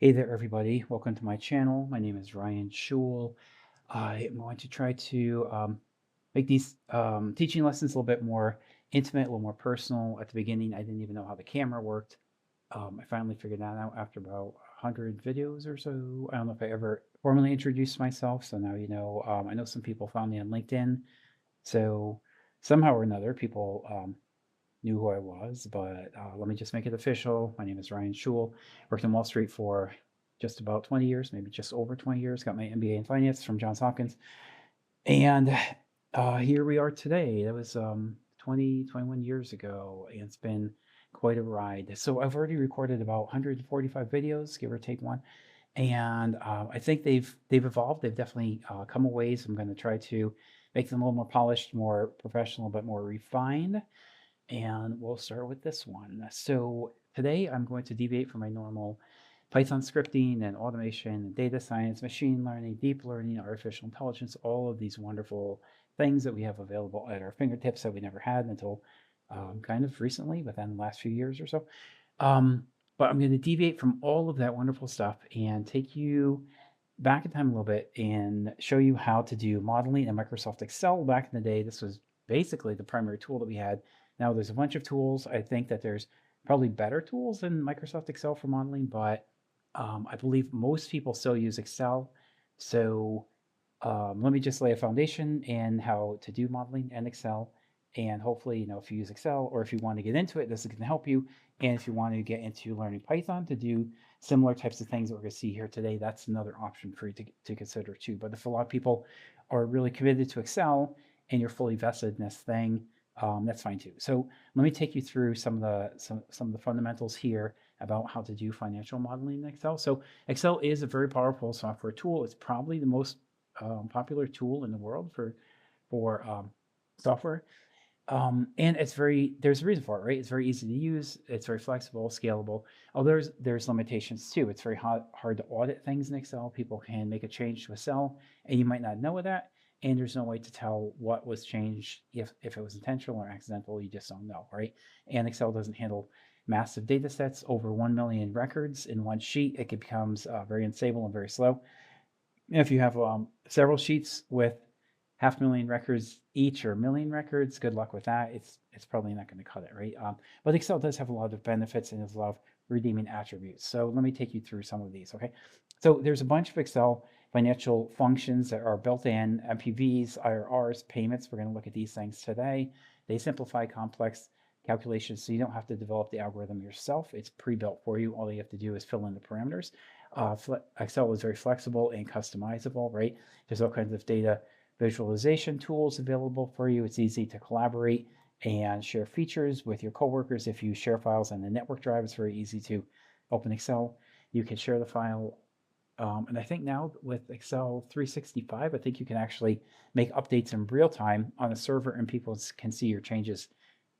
Hey there, everybody. Welcome to my channel. My name is Ryan Schul. I am going to try to make these teaching lessons a little bit more intimate, a little more personal. At the beginning, I didn't even know how the camera worked. I finally figured that out after about 100 videos or so. I don't know if I ever formally introduced myself, so now you know. I know some people found me on LinkedIn, so somehow or another, people knew who I was, but let me just make it official. My name is Ryan Schul. Worked on Wall Street for just about 20 years, maybe just over 20 years. Got my MBA in finance from Johns Hopkins. And here we are today. That was 20, 21 years ago, and it's been quite a ride. So I've already recorded about 145 videos, give or take one. And I think they've evolved. They've definitely come a ways. I'm going to try to make them a little more polished, more professional, but more refined. And we'll start with this one. So today I'm going to deviate from my normal Python scripting and automation and data science, machine learning, deep learning, artificial intelligence, all of these wonderful things that we have available at our fingertips that we never had until kind of recently, within the last few years or so. But I'm going to deviate from all of that wonderful stuff and take you back in time a little bit and show you how to do modeling in Microsoft Excel. Back in the day, this was basically the primary tool that we had. Now there's a bunch of tools. I think that there's probably better tools than Microsoft Excel for modeling, but I believe most people still use Excel. So let me just lay a foundation in how to do modeling in Excel. And hopefully, if you use Excel or if you want to get into it, this is going to help you. And if you want to get into learning Python to do similar types of things that we're going to see here today, that's another option for you to consider too. But if a lot of people are really committed to Excel and you're fully vested in this thing, that's fine too. So let me take you through some of the fundamentals here about how to do financial modeling in Excel. So Excel is a very powerful software tool. It's probably the most popular tool in the world for software. And there's a reason for it, right? It's very easy to use. It's very flexible, scalable. Oh, there's limitations too. It's very hard to audit things in Excel. People can make a change to a cell and you might not know that. And there's no way to tell what was changed if it was intentional or accidental. You just don't know, right? And Excel doesn't handle massive data sets, over 1 million records in one sheet. It becomes very unstable and very slow. If you have several sheets with 500,000 records each or a million records, good luck with that. It's probably not going to cut it, right? But Excel does have a lot of benefits and has a lot of redeeming attributes. So let me take you through some of these, okay? So there's a bunch of Excel financial functions that are built in, MPVs, IRRs, payments. We're going to look at these things today. They simplify complex calculations so you don't have to develop the algorithm yourself. It's pre-built for you. All you have to do is fill in the parameters. Excel is very flexible and customizable, right? There's all kinds of data visualization tools available for you. It's easy to collaborate and share features with your coworkers. If you share files on the network drive, it's very easy to open Excel. You can share the file. And I think now with Excel 365, I think you can actually make updates in real time on a server and people can see your changes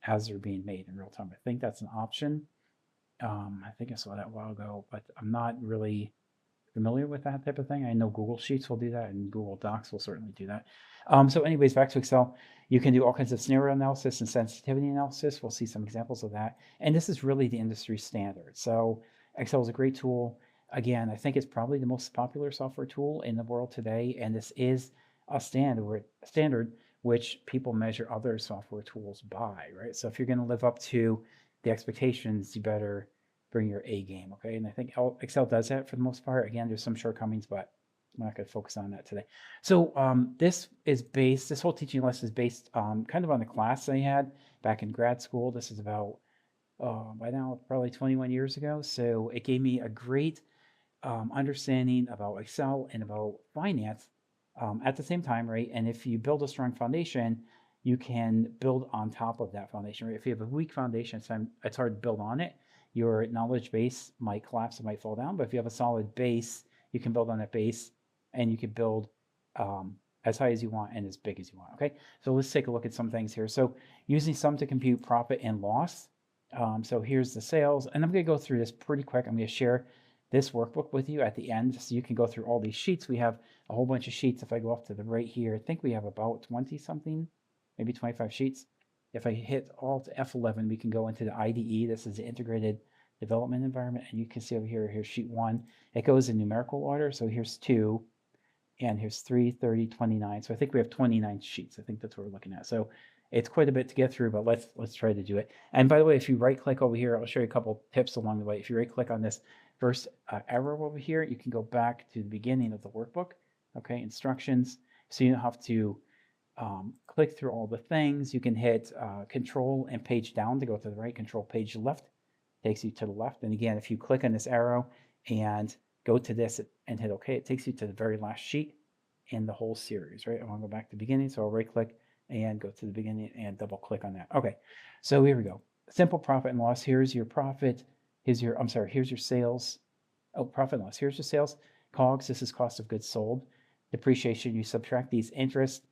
as they're being made in real time. I think that's an option. I think I saw that a while ago, but I'm not really familiar with that type of thing. I know Google Sheets will do that and Google Docs will certainly do that. So anyways, back to Excel, you can do all kinds of scenario analysis and sensitivity analysis. We'll see some examples of that. And this is really the industry standard. So Excel is a great tool. Again, I think it's probably the most popular software tool in the world today. And this is a standard which people measure other software tools by, right? So if you're going to live up to the expectations, you better bring your A game, okay? And I think Excel does that for the most part. Again, there's some shortcomings, but I'm not going to focus on that today. So this whole teaching lesson is based kind of on the class I had back in grad school. This is about, by now, probably 21 years ago. So it gave me a great understanding about Excel and about finance at the same time, right? And if you build a strong foundation, you can build on top of that foundation, right? If you have a weak foundation, it's hard to build on it. Your knowledge base might collapse, it might fall down. But if you have a solid base, you can build on that base and you can build as high as you want and as big as you want, okay? So let's take a look at some things here. So using sum to compute profit and loss. So here's the sales, and I'm going to go through this pretty quick. I'm going to share this workbook with you at the end so you can go through all these sheets. We have a whole bunch of sheets. If I go off to the right here, I think we have about 20 something, maybe 25 sheets. If I hit Alt F11, we can go into the IDE. This is the integrated development environment. And you can see over here, here's sheet 1. It goes in numerical order. So here's 2, and here's 3, 30, 29. So I think we have 29 sheets. I think that's what we're looking at. So it's quite a bit to get through, but let's try to do it. And by the way, if you right click over here, I'll show you a couple tips along the way. If you right click on this first arrow over here, you can go back to the beginning of the workbook. Okay, instructions. So you don't have to click through all the things. You can hit control and page down to go to the right, control page left takes you to the left. And again, if you click on this arrow and go to this and hit OK, it takes you to the very last sheet in the whole series, right? I want to go back to the beginning, so I'll right click and go to the beginning and double click on that. Okay, so here we go. Simple profit and loss. Here's your profit. Here's your, here's your sales. Oh, profit and loss. Here's your sales. COGS, this is cost of goods sold. Depreciation, you subtract these interest.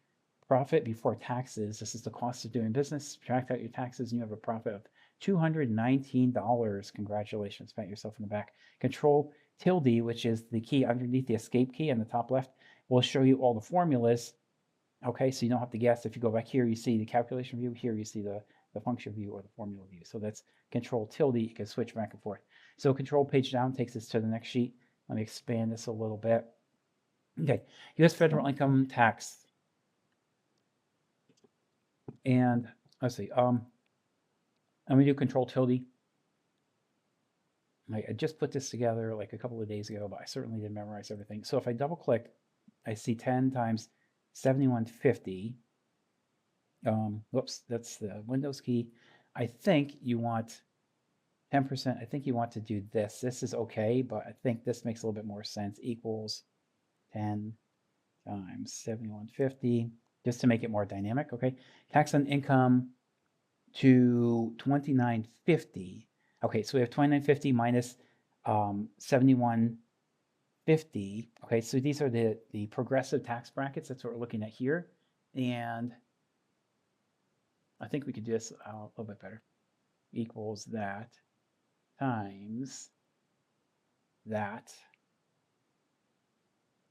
Profit before taxes, this is the cost of doing business. Subtract out your taxes and you have a profit of $219. Congratulations, pat yourself in the back. Control tilde, which is the key underneath the escape key on the top left, will show you all the formulas. Okay, so you don't have to guess. If you go back here, you see the calculation view. Here you see the function view or the formula view. So that's control tilde. You can switch back and forth. So control page down takes us to the next sheet. Let me expand this a little bit. Okay, U.S. federal income tax. And let's see, I'm gonna do control tilde. I just put this together like a couple of days ago, but I certainly didn't memorize everything. So if I double click, I see 10 times 7150. Whoops, that's the Windows key. I think you want 10%. I think you want to do this. This is okay, but I think this makes a little bit more sense. Equals 10 times 7150, just to make it more dynamic. Okay, tax on income to 2950. Okay, so we have 2950 minus 7150. Okay, so these are the progressive tax brackets. That's what we're looking at here. And I think we could do this a little bit better. Equals that times that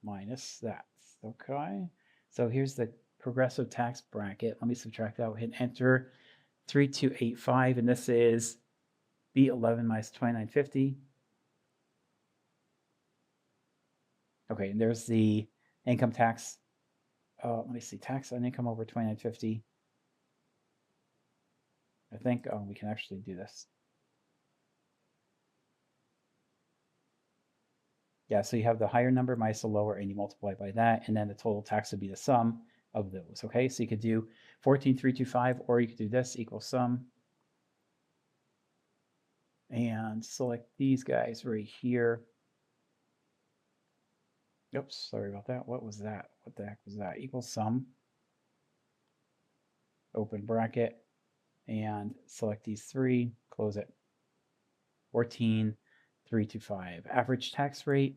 minus that. Okay, so here's the progressive tax bracket. Let me subtract out, hit enter. 3285, and this is B11 minus 2950. Okay, and there's the income tax. Let me see, tax on income over 2950. I think we can actually do this. Yeah, so you have the higher number minus the lower, and you multiply by that, and then the total tax would be the sum of those. Okay, so you could do 14,325, or you could do this equals sum. And select these guys right here. Oops, sorry about that. What was that? What the heck was that? Equals sum. Open bracket. And select these three. Close it. 14,325. Average tax rate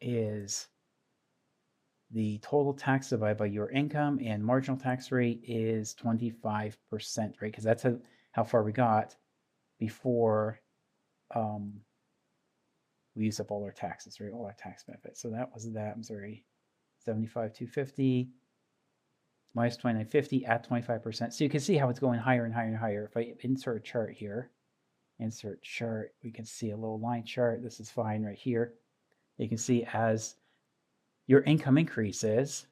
is the total tax divided by your income, and marginal tax rate is 25%, right? Because that's how far we got before we used up all our taxes, right? All our tax benefits. So that was that. I'm sorry, 75,250 minus 2950 at 25%. So you can see how it's going higher and higher and higher. If I insert a chart here, insert chart, we can see a little line chart. This is fine right here. You can see as your income increases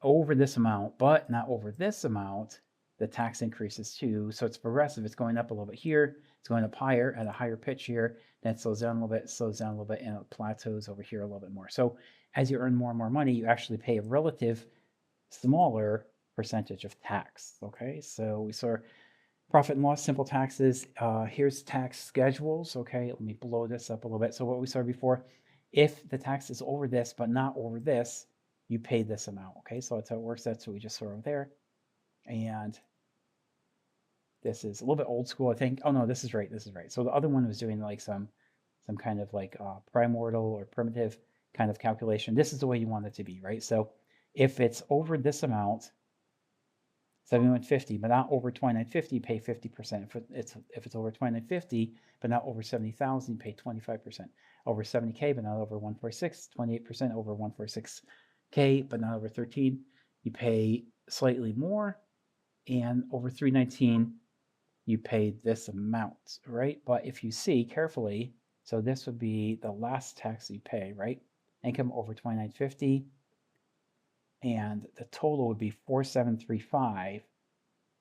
over this amount, but not over this amount, the tax increases too. So it's progressive. It's going up a little bit here. It's going up higher at a higher pitch here. Then it slows down a little bit, slows down a little bit, and it plateaus over here a little bit more. So as you earn more and more money, you actually pay a relative smaller percentage of tax. Okay, so we saw profit and loss, simple taxes. Here's tax schedules. Okay, let me blow this up a little bit. So what we saw before, if the tax is over this but not over this, you pay this amount. Okay, so that's how it works. That's what we just saw over there. And this is a little bit old school, I think. Oh no, this is right. This is right. So the other one was doing like some kind of like primordial or primitive kind of calculation. This is the way you want it to be, right? So if it's over this amount, 7150, but not over 2950, pay 50%. If it's over 2950, but not over 70,000, pay 25%. Over 70K, but not over 146, 28%. Over 146K, but not over 13, you pay slightly more. And over 319, you paid this amount, right? But if you see carefully, so this would be the last tax you pay, right? Income over 2950, and the total would be 4735.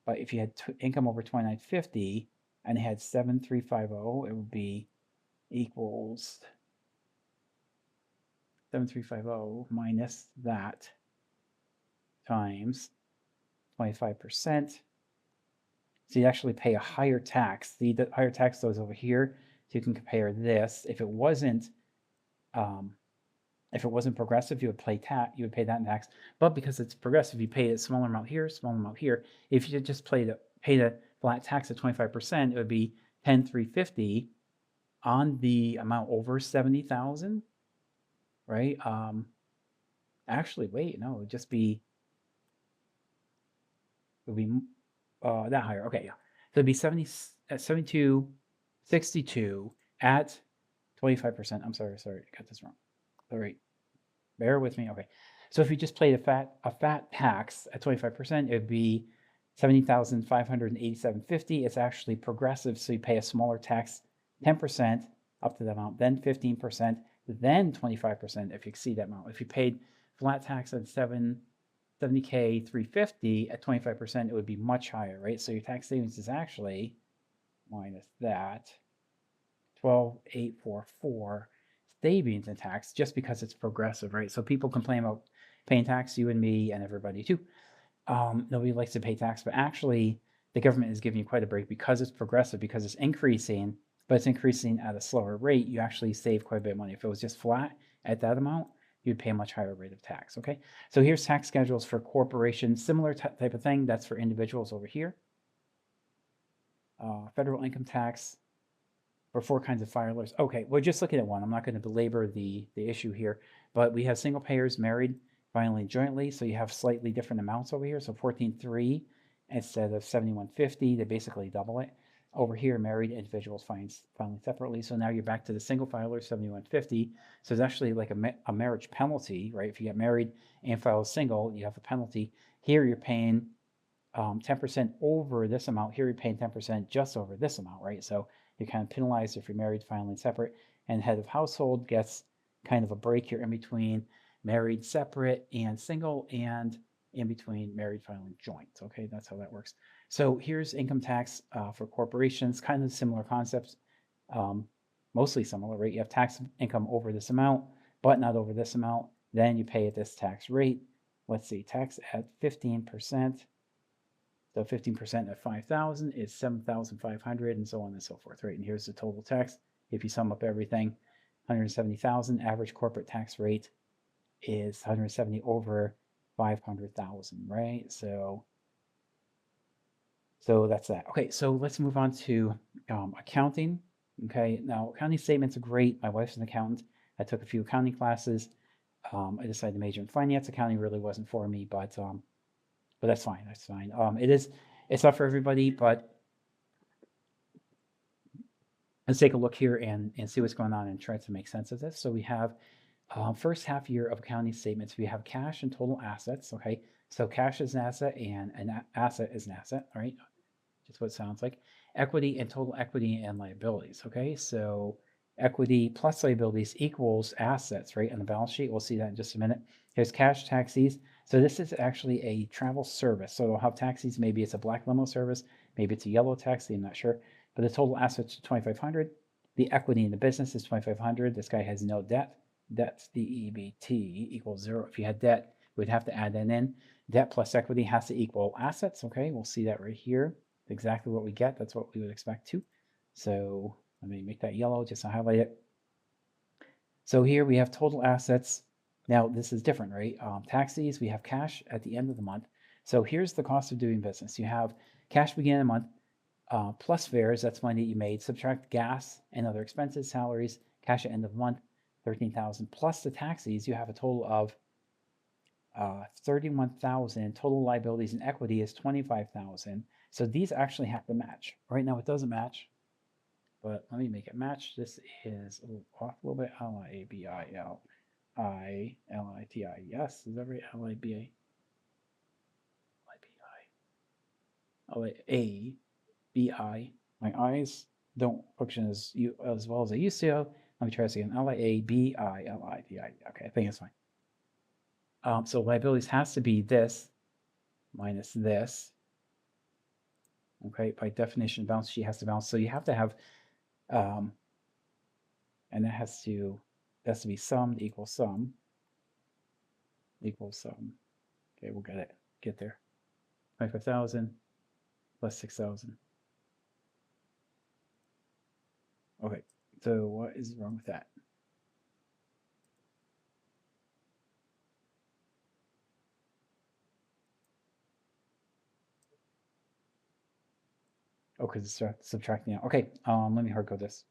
But if you had income over 2950 and it had 7350, it would be equals 7350 minus that times 25%. So you actually pay a higher tax. The higher tax goes over here, so you can compare this. If it wasn't progressive, you would pay that in tax. But because it's progressive, you pay a smaller amount here, smaller amount here. If you just paid a flat tax at 25%, it would be 10,350 on the amount over 70,000, right? Actually, wait, no, it would just be that higher. Okay, yeah. So it'd be 72.62 at 25%. I'm sorry, I got this wrong. All right, bear with me. Okay, so if you just played a fat tax at 25%, it would be 70,587.50. It's actually progressive, so you pay a smaller tax, 10% up to that amount, then 15%, then 25% if you exceed that amount. If you paid flat tax at 70K 350 at 25%, it would be much higher, right? So your tax savings is actually minus that 12,844 savings in tax just because it's progressive, right? So people complain about paying tax, you and me and everybody too. Nobody likes to pay tax, but actually the government is giving you quite a break because it's progressive, because it's increasing, but it's increasing at a slower rate. You actually save quite a bit of money. If it was just flat at that amount, you'd pay a much higher rate of tax, okay? So here's tax schedules for corporations, similar type of thing. That's for individuals over here. Federal income tax for 4 kinds of filers. Okay, we're just looking at one. I'm not going to belabor the issue here, but we have single payers, married, filing jointly, so you have slightly different amounts over here. So 14.3 instead of 71.50, they basically double it. Over here, married individuals filing separately. So now you're back to the single filer, 71.50. So it's actually like a marriage penalty, right? If you get married and file single, you have a penalty. Here you're paying 10% over this amount. Here you're paying 10% just over this amount, right? So you're kind of penalized if you're married filing separate, and head of household gets kind of a break here in between married separate and single, and in between married filing joint. Okay, that's how that works. So here's income tax for corporations, kind of similar concepts, mostly similar, right? You have tax income over this amount, but not over this amount. Then you pay at this tax rate. Let's see, tax at 15%. So 15% of 5,000 is 7,500, and so on and so forth, right? And here's the total tax. If you sum up everything, 170,000. Average corporate tax rate is 170 over 500,000, right? So that's that. Okay, so let's move on to accounting. Okay, now accounting statements are great. My wife's an accountant. I took a few accounting classes. I decided to major in finance. Accounting really wasn't for me, but that's fine. That's fine. It's not for everybody, but let's take a look here and see what's going on and try to make sense of this. So we have first half year of accounting statements. We have cash and total assets. Okay, so cash is an asset and an asset is an asset. All right, just what it sounds like. Equity and total equity and liabilities. Okay, so equity plus liabilities equals assets, right? On the balance sheet, we'll see that in just a minute. Here's cash, taxis. So this is actually a travel service. So it'll have taxis. Maybe it's a black limo service. Maybe it's a yellow taxi. I'm not sure. But the total assets are 2,500. The equity in the business is 2,500. This guy has no debt. Debt's DEBT equals 0. If you had debt, we'd have to add that in. Debt plus equity has to equal assets. Okay, we'll see that right here. Exactly what we get. That's what we would expect too. So let me make that yellow just to highlight it. So here we have total assets. Now this is different, right? Taxes, we have cash at the end of the month. So here's the cost of doing business. You have cash beginning of the month, plus fares, that's money that you made, subtract gas and other expenses, salaries, cash at end of the month, 13,000, plus the taxes, you have a total of 31,000. Total liabilities and equity is 25,000. So these actually have to match. Right now it doesn't match, but let me make it match. This is off a little bit. L-I-A-B-I-L. I-L-I-T-I. Yes, is that right? L-I-B-A. L-I-B-I. L-I-A. BI. My eyes don't function as well as they used to. Let me try this again. LIABILIVI. Okay, I think it's fine. So liabilities has to be this minus this. Okay, by definition, balance sheet has to balance. So you have to have, and that has to be summed equals sum equals sum. Okay, we'll get there. 25,000 plus 6,000. Okay, so what is wrong with that? Oh, because it's subtracting out. Okay, let me hard code this.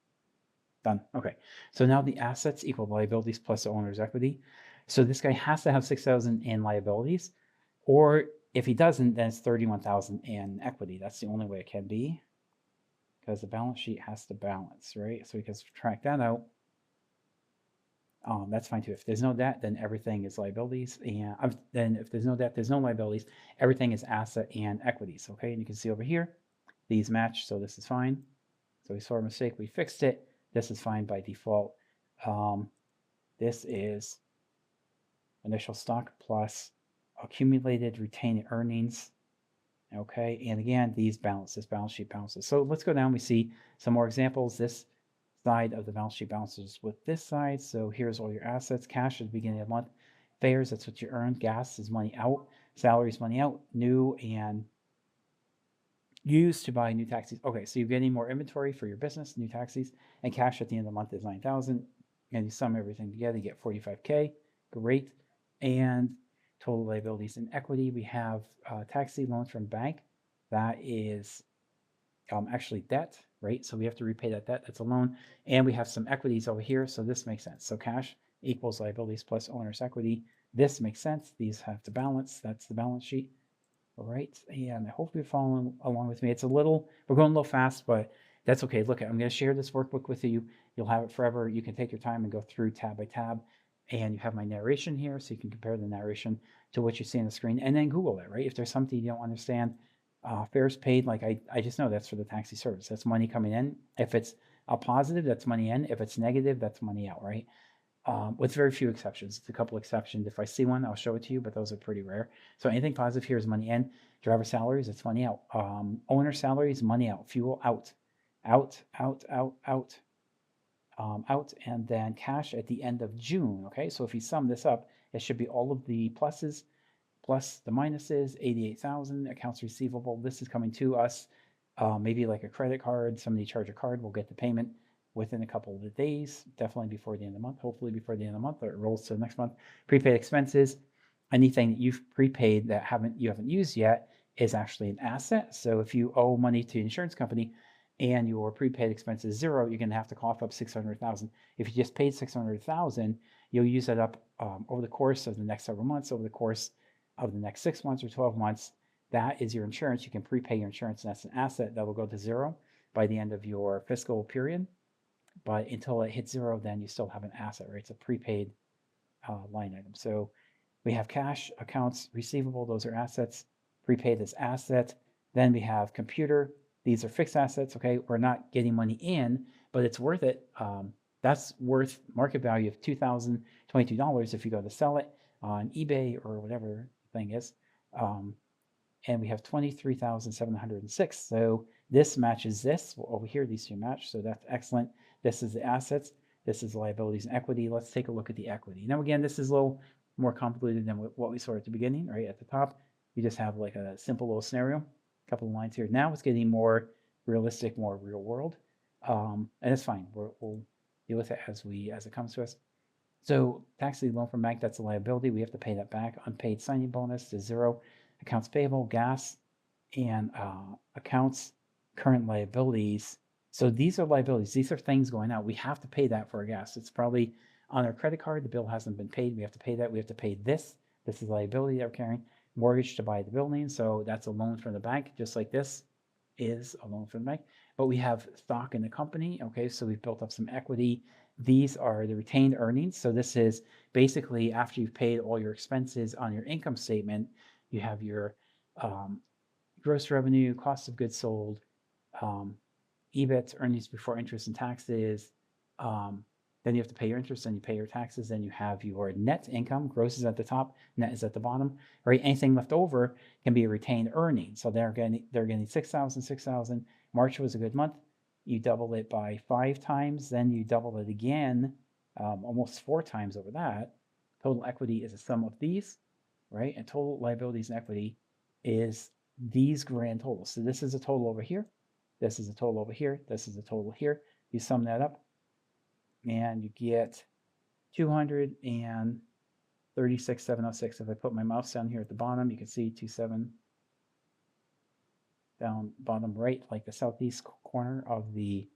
Done. Okay, so now the assets equal liabilities plus the owner's equity. So this guy has to have 6,000 in liabilities, or if he doesn't, then it's 31,000 in equity. That's the only way it can be, because the balance sheet has to balance, right? So we can subtract that out. That's fine too. If there's no debt, then everything is liabilities, and then if there's no debt, there's no liabilities. Everything is asset and equities. Okay, and you can see over here, these match, so this is fine. So we saw a mistake, we fixed it. This is fine by default. This is initial stock plus accumulated retained earnings. Okay, and again, these balance, this balance sheet balances. So let's go down, we see some more examples. This side of the balance sheet balances with this side. So here's all your assets. Cash at the beginning of the month. Fares, that's what you earn. Gas is money out. Salary is money out. New and used to buy new taxis. Okay, so you're getting more inventory for your business, new taxis, and cash at the end of the month is 9,000. And you sum everything together, you get 45K. Great. And total liabilities and equity, we have taxi loans from bank. That is actually debt, right? So we have to repay that debt. That's a loan. And we have some equities over here. So this makes sense. So cash equals liabilities plus owner's equity. This makes sense. These have to balance. That's the balance sheet. All right, and I hope you're following along with me. We're going a little fast, but that's okay. Look, I'm going to share this workbook with you. You'll have it forever. You can take your time and go through tab by tab, and you have my narration here, so you can compare the narration to what you see on the screen, and then Google it, right? If there's something you don't understand, fares paid, like I just know that's for the taxi service. That's money coming in. If it's a positive, that's money in. If it's negative, that's money out, right? With very few exceptions. It's a couple exceptions. If I see one, I'll show it to you, but those are pretty rare. So anything positive here is money in. Driver salaries, it's money out. Owner salaries, money out. Fuel out. Out, out, out, out. Out, and then cash at the end of June. Okay, so if you sum this up, it should be all of the pluses plus the minuses, 88,000. Accounts receivable, this is coming to us. Maybe like a credit card, somebody charge a card, we'll get the payment within a couple of days, definitely before the end of the month, hopefully before the end of the month, or it rolls to the next month. Prepaid expenses, anything that you've prepaid that you haven't used yet is actually an asset. So if you owe money to the insurance company and your prepaid expense is zero, you're going to have to cough up 600,000. If you just paid 600,000, you'll use that up over the course of the next several months, over the course of the next 6 months or 12 months. That is your insurance. You can prepay your insurance, and that's an asset that will go to zero by the end of your fiscal period. But until it hits zero, then you still have an asset, right? It's a prepaid line item. So we have cash, accounts receivable, those are assets. Prepaid is asset. Then we have computer. These are fixed assets, okay? We're not getting money in, but it's worth it. That's worth market value of $2,022 if you go to sell it on eBay or whatever the thing is. And we have 23,706. So this matches this. Well, over here, these two match. So that's excellent. This is the assets. This is liabilities and equity. Let's take a look at the equity. Now, again, this is a little more complicated than what we saw at the beginning, right? At the top, you just have like a simple little scenario, a couple of lines here. Now it's getting more realistic, more real world. And it's fine. We'll deal with it as it comes to us. So tax loan from bank, that's a liability. We have to pay that back. Unpaid signing bonus is zero. Accounts payable, gas, and accounts current liabilities. So these are liabilities. These are things going out. We have to pay that for our gas. It's probably on our credit card. The bill hasn't been paid. We have to pay that. We have to pay this. This is liability that we're carrying. Mortgage to buy the building. So that's a loan from the bank, just like this is a loan from the bank. But we have stock in the company. Okay, so we've built up some equity. These are the retained earnings. So this is basically after you've paid all your expenses on your income statement, you have your gross revenue, cost of goods sold, um, EBIT, earnings before interest and taxes. Then you have to pay your interest, then you pay your taxes, then you have your net income. Gross is at the top, net is at the bottom, right? Anything left over can be a retained earning. So they're getting 6,000, 6,000. March was a good month. You double it by 5 times, then you double it again, almost 4 times over that. Total equity is a sum of these, right? And total liabilities and equity is these grand totals. So this is a total over here. This is a total over here. This is a total here. You sum that up and you get 236,706. If I put my mouse down here at the bottom, you can see 27 down bottom right, like the southeast corner of the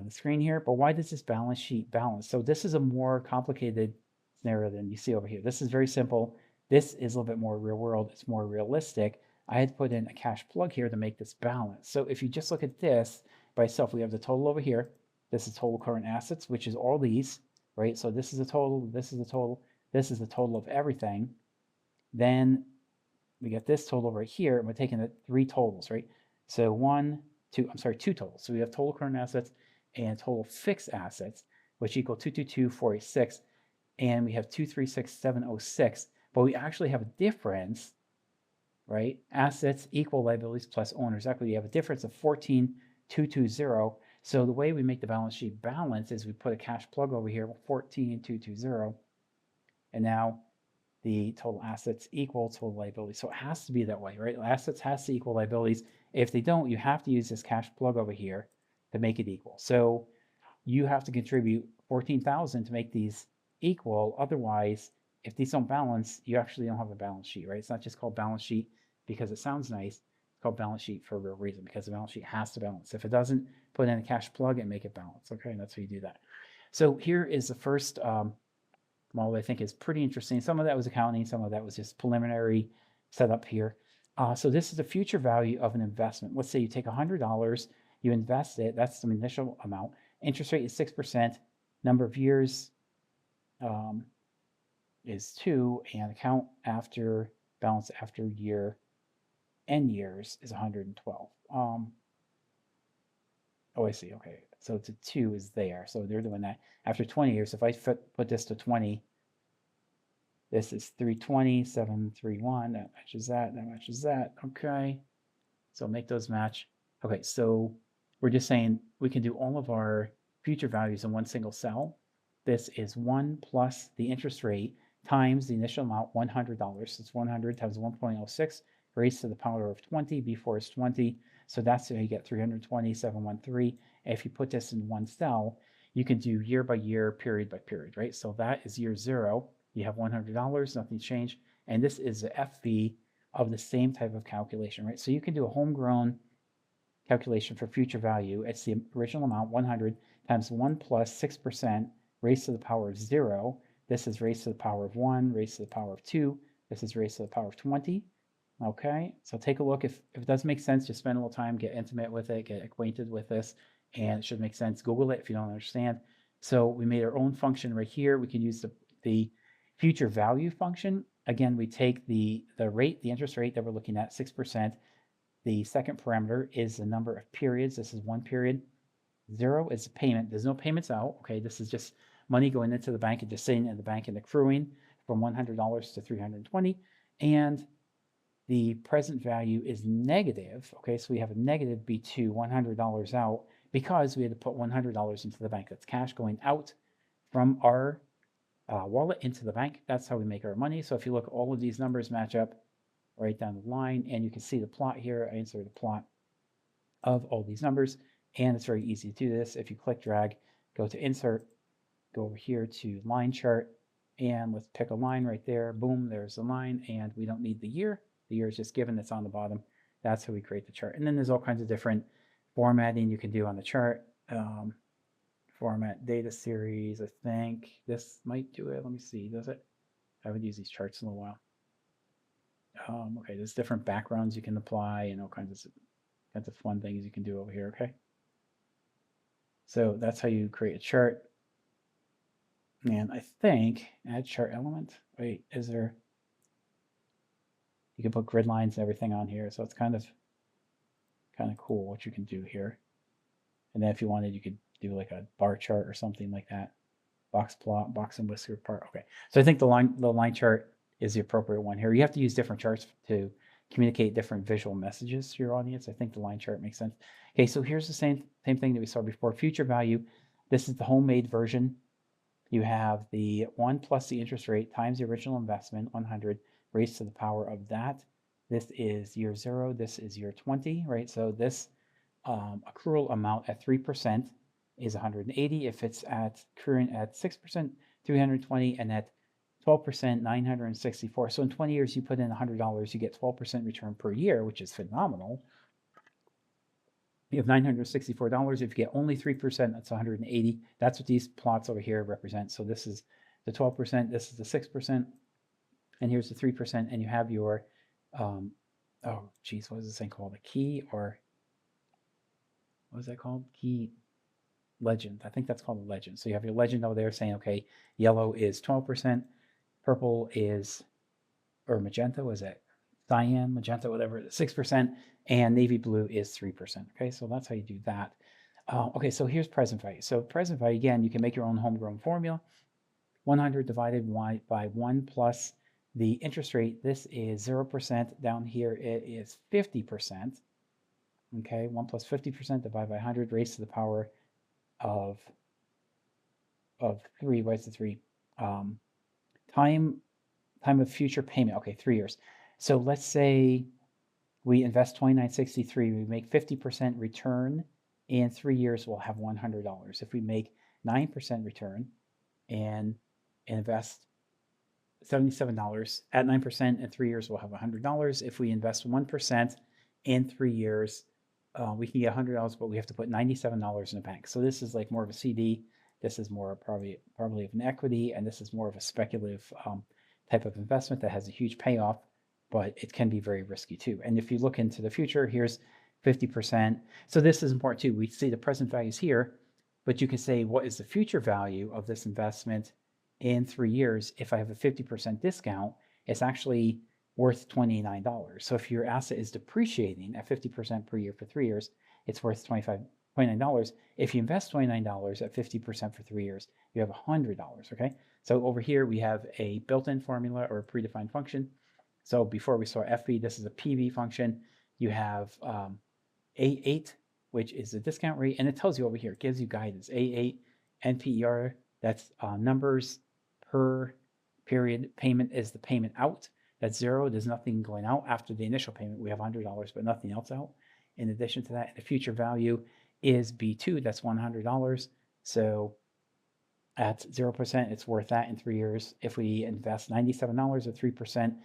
screen here. But why does this balance sheet balance? So this is a more complicated scenario than you see over here. This is very simple. This is a little bit more real world. It's more realistic. I had to put in a cash plug here to make this balance. So if you just look at this by itself, we have the total over here. This is total current assets, which is all these, right? So this is a total, this is a total, this is the total of everything. Then we get this total right here, and we're taking the 3 totals, right? So 2 totals. So we have total current assets and total fixed assets, which equal 222,486, and we have 236,706, but we actually have a difference, right? Assets equal liabilities plus owner's equity. You have a difference of 14,220. So the way we make the balance sheet balance is we put a cash plug over here, 14,220, and now the total assets equal total liabilities. So it has to be that way, right? Assets has to equal liabilities. If they don't, you have to use this cash plug over here to make it equal. So you have to contribute 14,000 to make these equal. Otherwise, if these don't balance, you actually don't have a balance sheet, right? It's not just called balance sheet because it sounds nice. It's called balance sheet for a real reason, because the balance sheet has to balance. If it doesn't, put in a cash plug and make it balance. Okay, and that's how you do that. So here is the first model I think is pretty interesting. Some of that was accounting, some of that was just preliminary setup here. So this is the future value of an investment. Let's say you take $100, you invest it, that's the initial amount. Interest rate is 6%, number of years is 2, and account after balance after year n years is 112. Oh, I see. Okay, so the 2 is there. So they're doing that after 20 years. If I put this to 20, this is 320, 731. That matches that. That matches that. Okay, so make those match. Okay, so we're just saying we can do all of our future values in one single cell. This is 1 plus the interest rate times the initial amount, $100. So it's 100 times 1.06 raised to the power of 20. Before is 20. So that's how you get 320,713. If you put this in one cell, you can do year by year, period by period, right? So that is year 0. You have $100, nothing's changed. And this is the FV of the same type of calculation, right? So you can do a homegrown calculation for future value. It's the original amount, 100 times 1 plus 6% raised to the power of 0. This is raised to the power of 1, raised to the power of 2. This is raised to the power of 20. Okay, so take a look. If it does make sense, just spend a little time, get intimate with it, get acquainted with this, and it should make sense. Google it if you don't understand. So we made our own function right here. We can use the future value function. Again, we take the rate, the interest rate that we're looking at, 6%. The second parameter is the number of periods. This is 1 period. 0 is the payment. There's no payments out. Okay, this is just money going into the bank and just sitting in the bank and accruing from $100 to 320. And the present value is negative. Okay, so we have a negative B2, $100 out, because we had to put $100 into the bank. That's cash going out from our wallet into the bank. That's how we make our money. So if you look, all of these numbers match up right down the line, and you can see the plot here. I inserted a plot of all these numbers, and it's very easy to do this. If you click drag, go to insert, go over here to line chart, and let's pick a line right there. Boom, there's the line, and we don't need the year. The year is just given, it's on the bottom. That's how we create the chart. And then there's all kinds of different formatting you can do on the chart. Format data series, I think. This might do it. Let me see, does it? I haven't used these charts in a while. Okay, there's different backgrounds you can apply and all kinds of fun things you can do over here, okay? So that's how you create a chart. And I think add chart element. Wait, is there? You can put grid lines and everything on here, so it's kind of kind of cool what you can do here. And then if you wanted, you could do like a bar chart or something like that. Box plot, box and whisker part. Okay. So I think the line chart is the appropriate one here. You have to use different charts to communicate different visual messages to your audience. I think the line chart makes sense. Okay, so here's the same thing that we saw before. Future value. This is the homemade version. You have the 1 plus the interest rate times the original investment, 100, raised to the power of that. This is year 0. This is year 20, right? So this accrual amount at 3% is 180. If it's at current at 6%, 320, and at 12%, 964. So in 20 years, you put in $100, you get 12% return per year, which is phenomenal. You have $964. If you get only 3%, that's 180. That's what these plots over here represent. So this is the 12%, this is the 6%, and here's the 3%, and you have your, oh geez, what is this thing called? A key, or what is that called? Key legend. I think that's called a legend. So you have your legend over there saying, okay, yellow is 12%, purple is, or magenta, was it? Cyan, magenta, whatever, 6%, and navy blue is 3%. Okay, so that's how you do that. Okay, so here's present value. So present value, again, you can make your own homegrown formula. 100 divided by 1 plus the interest rate. This is 0%. Down here, it is 50%. Okay, 1 plus 50% divided by 100 raised to the power of 3. What's the 3? Time of future payment. Okay, 3 years. So let's say we invest 2963. We make 50% return. In 3 years, we'll have $100. If we make 9% return and invest $77 at 9%, in 3 years, we'll have $100. If we invest 1% in 3 years, we can get $100, but we have to put $97 in the bank. So this is like more of a CD. This is more probably of an equity, and this is more of a speculative type of investment that has a huge payoff, but it can be very risky too. And if you look into the future, here's 50%. So this is important too. We see the present values here, but you can say, what is the future value of this investment in 3 years? If I have a 50% discount, it's actually worth $29. So if your asset is depreciating at 50% per year for 3 years, it's worth $29. If you invest $29 at 50% for 3 years, you have $100, okay? So over here, we have a built-in formula or a predefined function. So before we saw FB, this is a PV function. You have A8, which is the discount rate, and it tells you over here, it gives you guidance. A8, NPER, that's numbers per period. Payment is the payment out. That's 0. There's nothing going out after the initial payment. We have $100, but nothing else out. In addition to that, the future value is B2. That's $100. So at 0%, it's worth that in 3 years. If we invest $97 at 3%,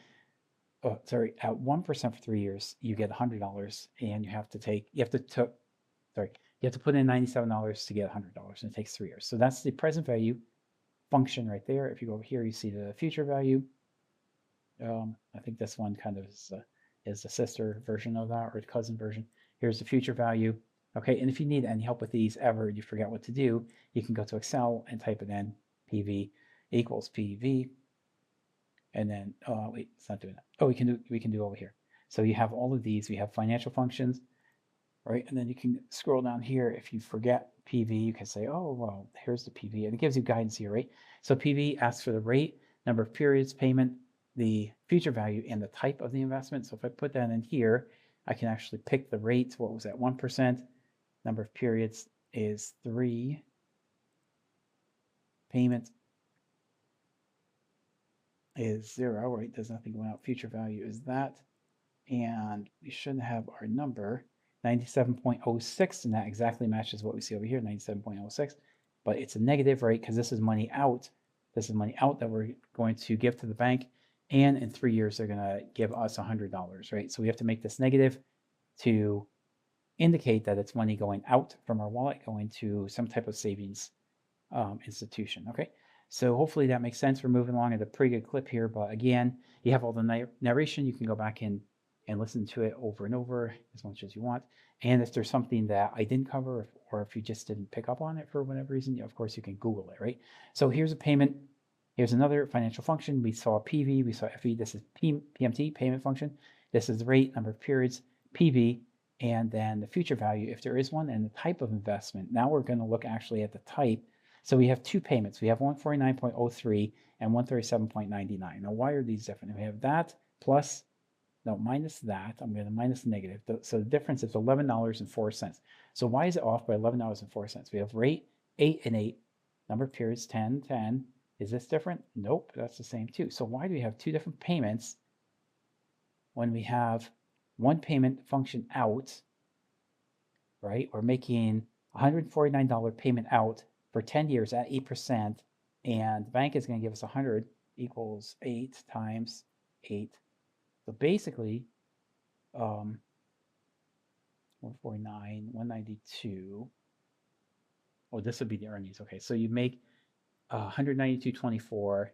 at 1% for 3 years, you get $100, and you have to put in $97 to get $100, and it takes 3 years. So that's the present value function right there. If you go over here, you see the future value. I think this one kind of is the sister version of that, or the cousin version. Here's the future value. Okay, and if you need any help with these ever, you forget what to do, you can go to Excel and type it in, PV equals PV, and then, wait, it's not doing that. Oh, we can do over here. So you have all of these. We have financial functions, right? And then you can scroll down here. If you forget PV, you can say, oh, well, here's the PV, and it gives you guidance here, right? So PV asks for the rate, number of periods, payment, the future value, and the type of the investment. So if I put that in here, I can actually pick the rate. What was that? 1%. Number of periods is 3. Payment is 0, right? There's nothing going out. Future value is that. And we should have our number, 97.06, and that exactly matches what we see over here, 97.06. But it's a negative, right? Because this is money out. This is money out that we're going to give to the bank. And in 3 years, they're going to give us $100, right? So we have to make this negative to indicate that it's money going out from our wallet, going to some type of savings institution, okay? So hopefully that makes sense. We're moving along at a pretty good clip here, but again, you have all the narration. You can go back in and listen to it over and over as much as you want. And if there's something that I didn't cover, or if you just didn't pick up on it for whatever reason, of course you can Google it, right? So here's a payment. Here's another financial function. We saw PV, we saw FE. This is PMT, payment function. This is the rate, number of periods, PV, and then the future value, if there is one, and the type of investment. Now we're going to look actually at the type. So we have two payments. We have 149.03 and 137.99. Now, why are these different? We have that plus, no, minus that. I'm going to minus the negative. So the difference is $11.04. So why is it off by $11.04? We have rate 8 and 8, number of periods 10, 10. Is this different? Nope, that's the same too. So why do we have two different payments when we have one payment function out, right? We're making $149 payment out for 10 years at 8%, and the bank is going to give us 100 equals 8 times 8. So basically, 149, 192. Oh, this would be the earnings. Okay, so you make 192.24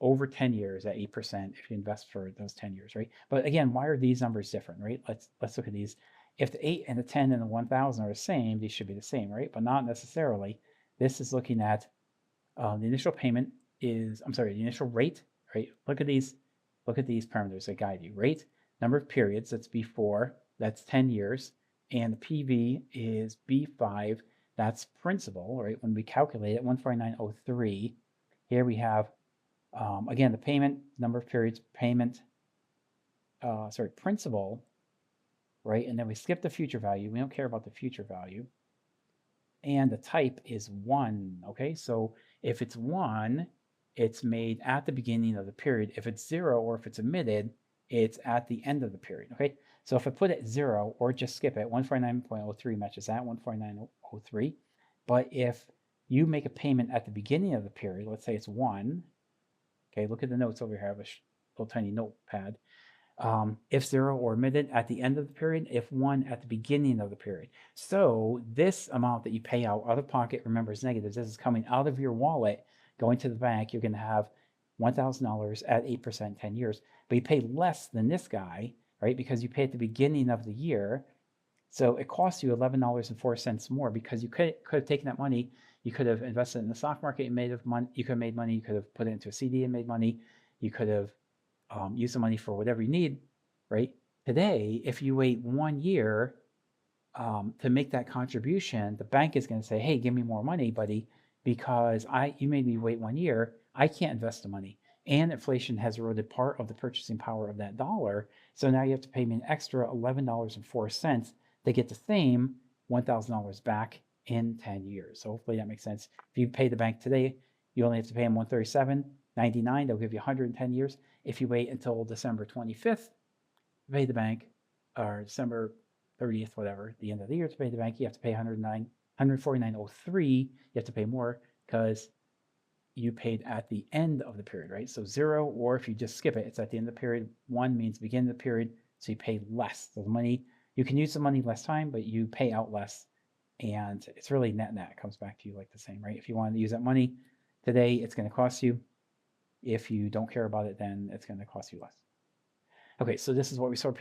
over 10 years at 8% if you invest for those 10 years, right? But again, why are these numbers different, right? Let's look at these. If the 8 and the 10 and the 1,000 are the same, these should be the same, right? But not necessarily. This is looking at the initial payment is, I'm sorry, the initial rate, right? Look at these parameters that guide you. Rate, number of periods, that's B4, that's 10 years, and the PV is B5, that's principal, right? When we calculate it, 149.03, here we have, again, the payment, number of periods, payment, principal, right? And then we skip the future value. We don't care about the future value. And the type is 1, okay? So if it's 1, it's made at the beginning of the period. If it's 0 or if it's omitted, it's at the end of the period, okay? So if I put it 0 or just skip it, 149.03 matches that, 149.03. But if you make a payment at the beginning of the period, let's say it's 1, okay, look at the notes over here. I have a little tiny notepad. If 0 or omitted at the end of the period, if 1 at the beginning of the period. So this amount that you pay out of pocket, remember, is negative. This is coming out of your wallet, going to the bank. You're going to have $1,000 at 8%, 10 years. But you pay less than this guy, right? Because you pay at the beginning of the year. So it costs you $11.04 more because you could have taken that money. You could have invested in the stock market and made money. You could have made money. You could have put it into a CD and made money. You could have use the money for whatever you need, right? Today, if you wait 1 year to make that contribution, the bank is going to say, hey, give me more money, buddy, because you made me wait 1 year. I can't invest the money. And inflation has eroded part of the purchasing power of that dollar. So now you have to pay me an extra $11.04 to get the same $1,000 back in 10 years. So hopefully that makes sense. If you pay the bank today, you only have to pay them $137.99. They'll give you 110 years. If you wait until December 25th to pay the bank, or December 30th, whatever, the end of the year to pay the bank, you have to pay $149.03. You have to pay more because you paid at the end of the period, right? So 0, or if you just skip it, it's at the end of the period. 1 means beginning of the period, so you pay less. So the money, you can use the money less time, but you pay out less. And it's really net. It comes back to you like the same, right? If you want to use that money today, it's going to cost you. If you don't care about it, then it's going to cost you less. Okay, so this is what we saw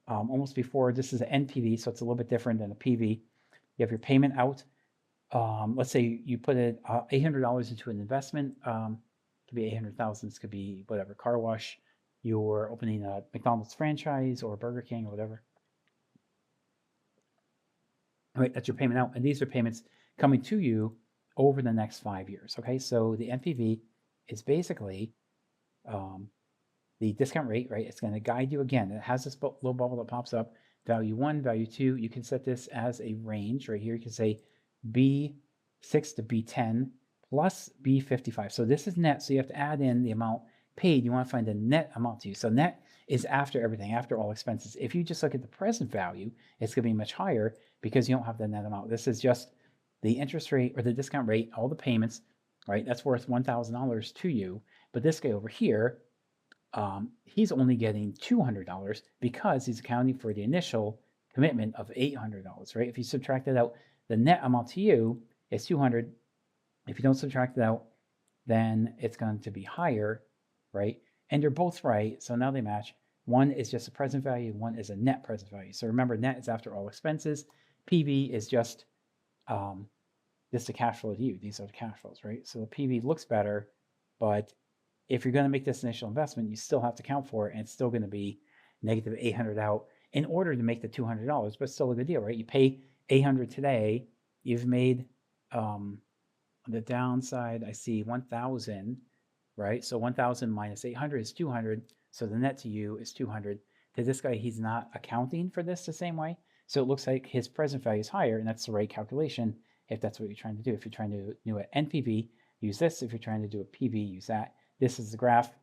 almost before. This is an NPV, so it's a little bit different than a PV. You have your payment out. Let's say you put $800 into an investment. It could be 800,000. This could be whatever, car wash. You're opening a McDonald's franchise or Burger King or whatever. All right, that's your payment out. And these are payments coming to you over the next 5 years. Okay, so the NPV is basically the discount rate, right? It's going to guide you again. It has this little bubble that pops up. Value 1, value 2. You can set this as a range right here. You can say B6 to B10 plus B55. So this is net. So you have to add in the amount paid. You want to find the net amount to you. So net is after everything, after all expenses. If you just look at the present value, it's going to be much higher because you don't have the net amount. This is just the interest rate or the discount rate, all the payments, right? That's worth $1,000 to you. But this guy over here, he's only getting $200 because he's accounting for the initial commitment of $800, right? If you subtract that out, the net amount to you is $200. If you don't subtract it out, then it's going to be higher, right? And you're both right, so now they match. One is just a present value, one is a net present value. So remember, net is after all expenses. PV is just a cash flow to you. These are the cash flows, right? So the PV looks better, but if you're going to make this initial investment, you still have to account for it, and it's still going to be negative 800 out. in order to make the $200, but still a good deal, right? You pay 800 today, you've made on the downside, I see 1,000, right? So 1,000 minus 800 is 200. So the net to you is 200. To this guy, he's not accounting for this the same way. So it looks like his present value is higher, and that's the right calculation if that's what you're trying to do. If you're trying to do an NPV, use this. If you're trying to do a PV, use that. This is the graph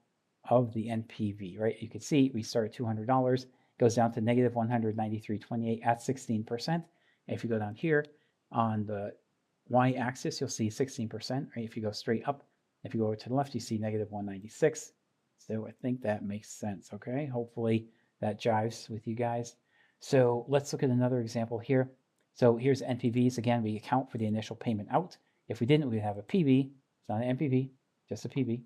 of the NPV, right? You can see we start at $200, goes down to negative 193.28 at 16%. If you go down here on the y-axis, you'll see 16%, right? If you go straight up, if you go over to the left, you see negative 196. So I think that makes sense, okay? Hopefully that jives with you guys. So let's look at another example here. So here's NPVs. Again, we account for the initial payment out. If we didn't, we'd have a PV. It's not an NPV, just a PV.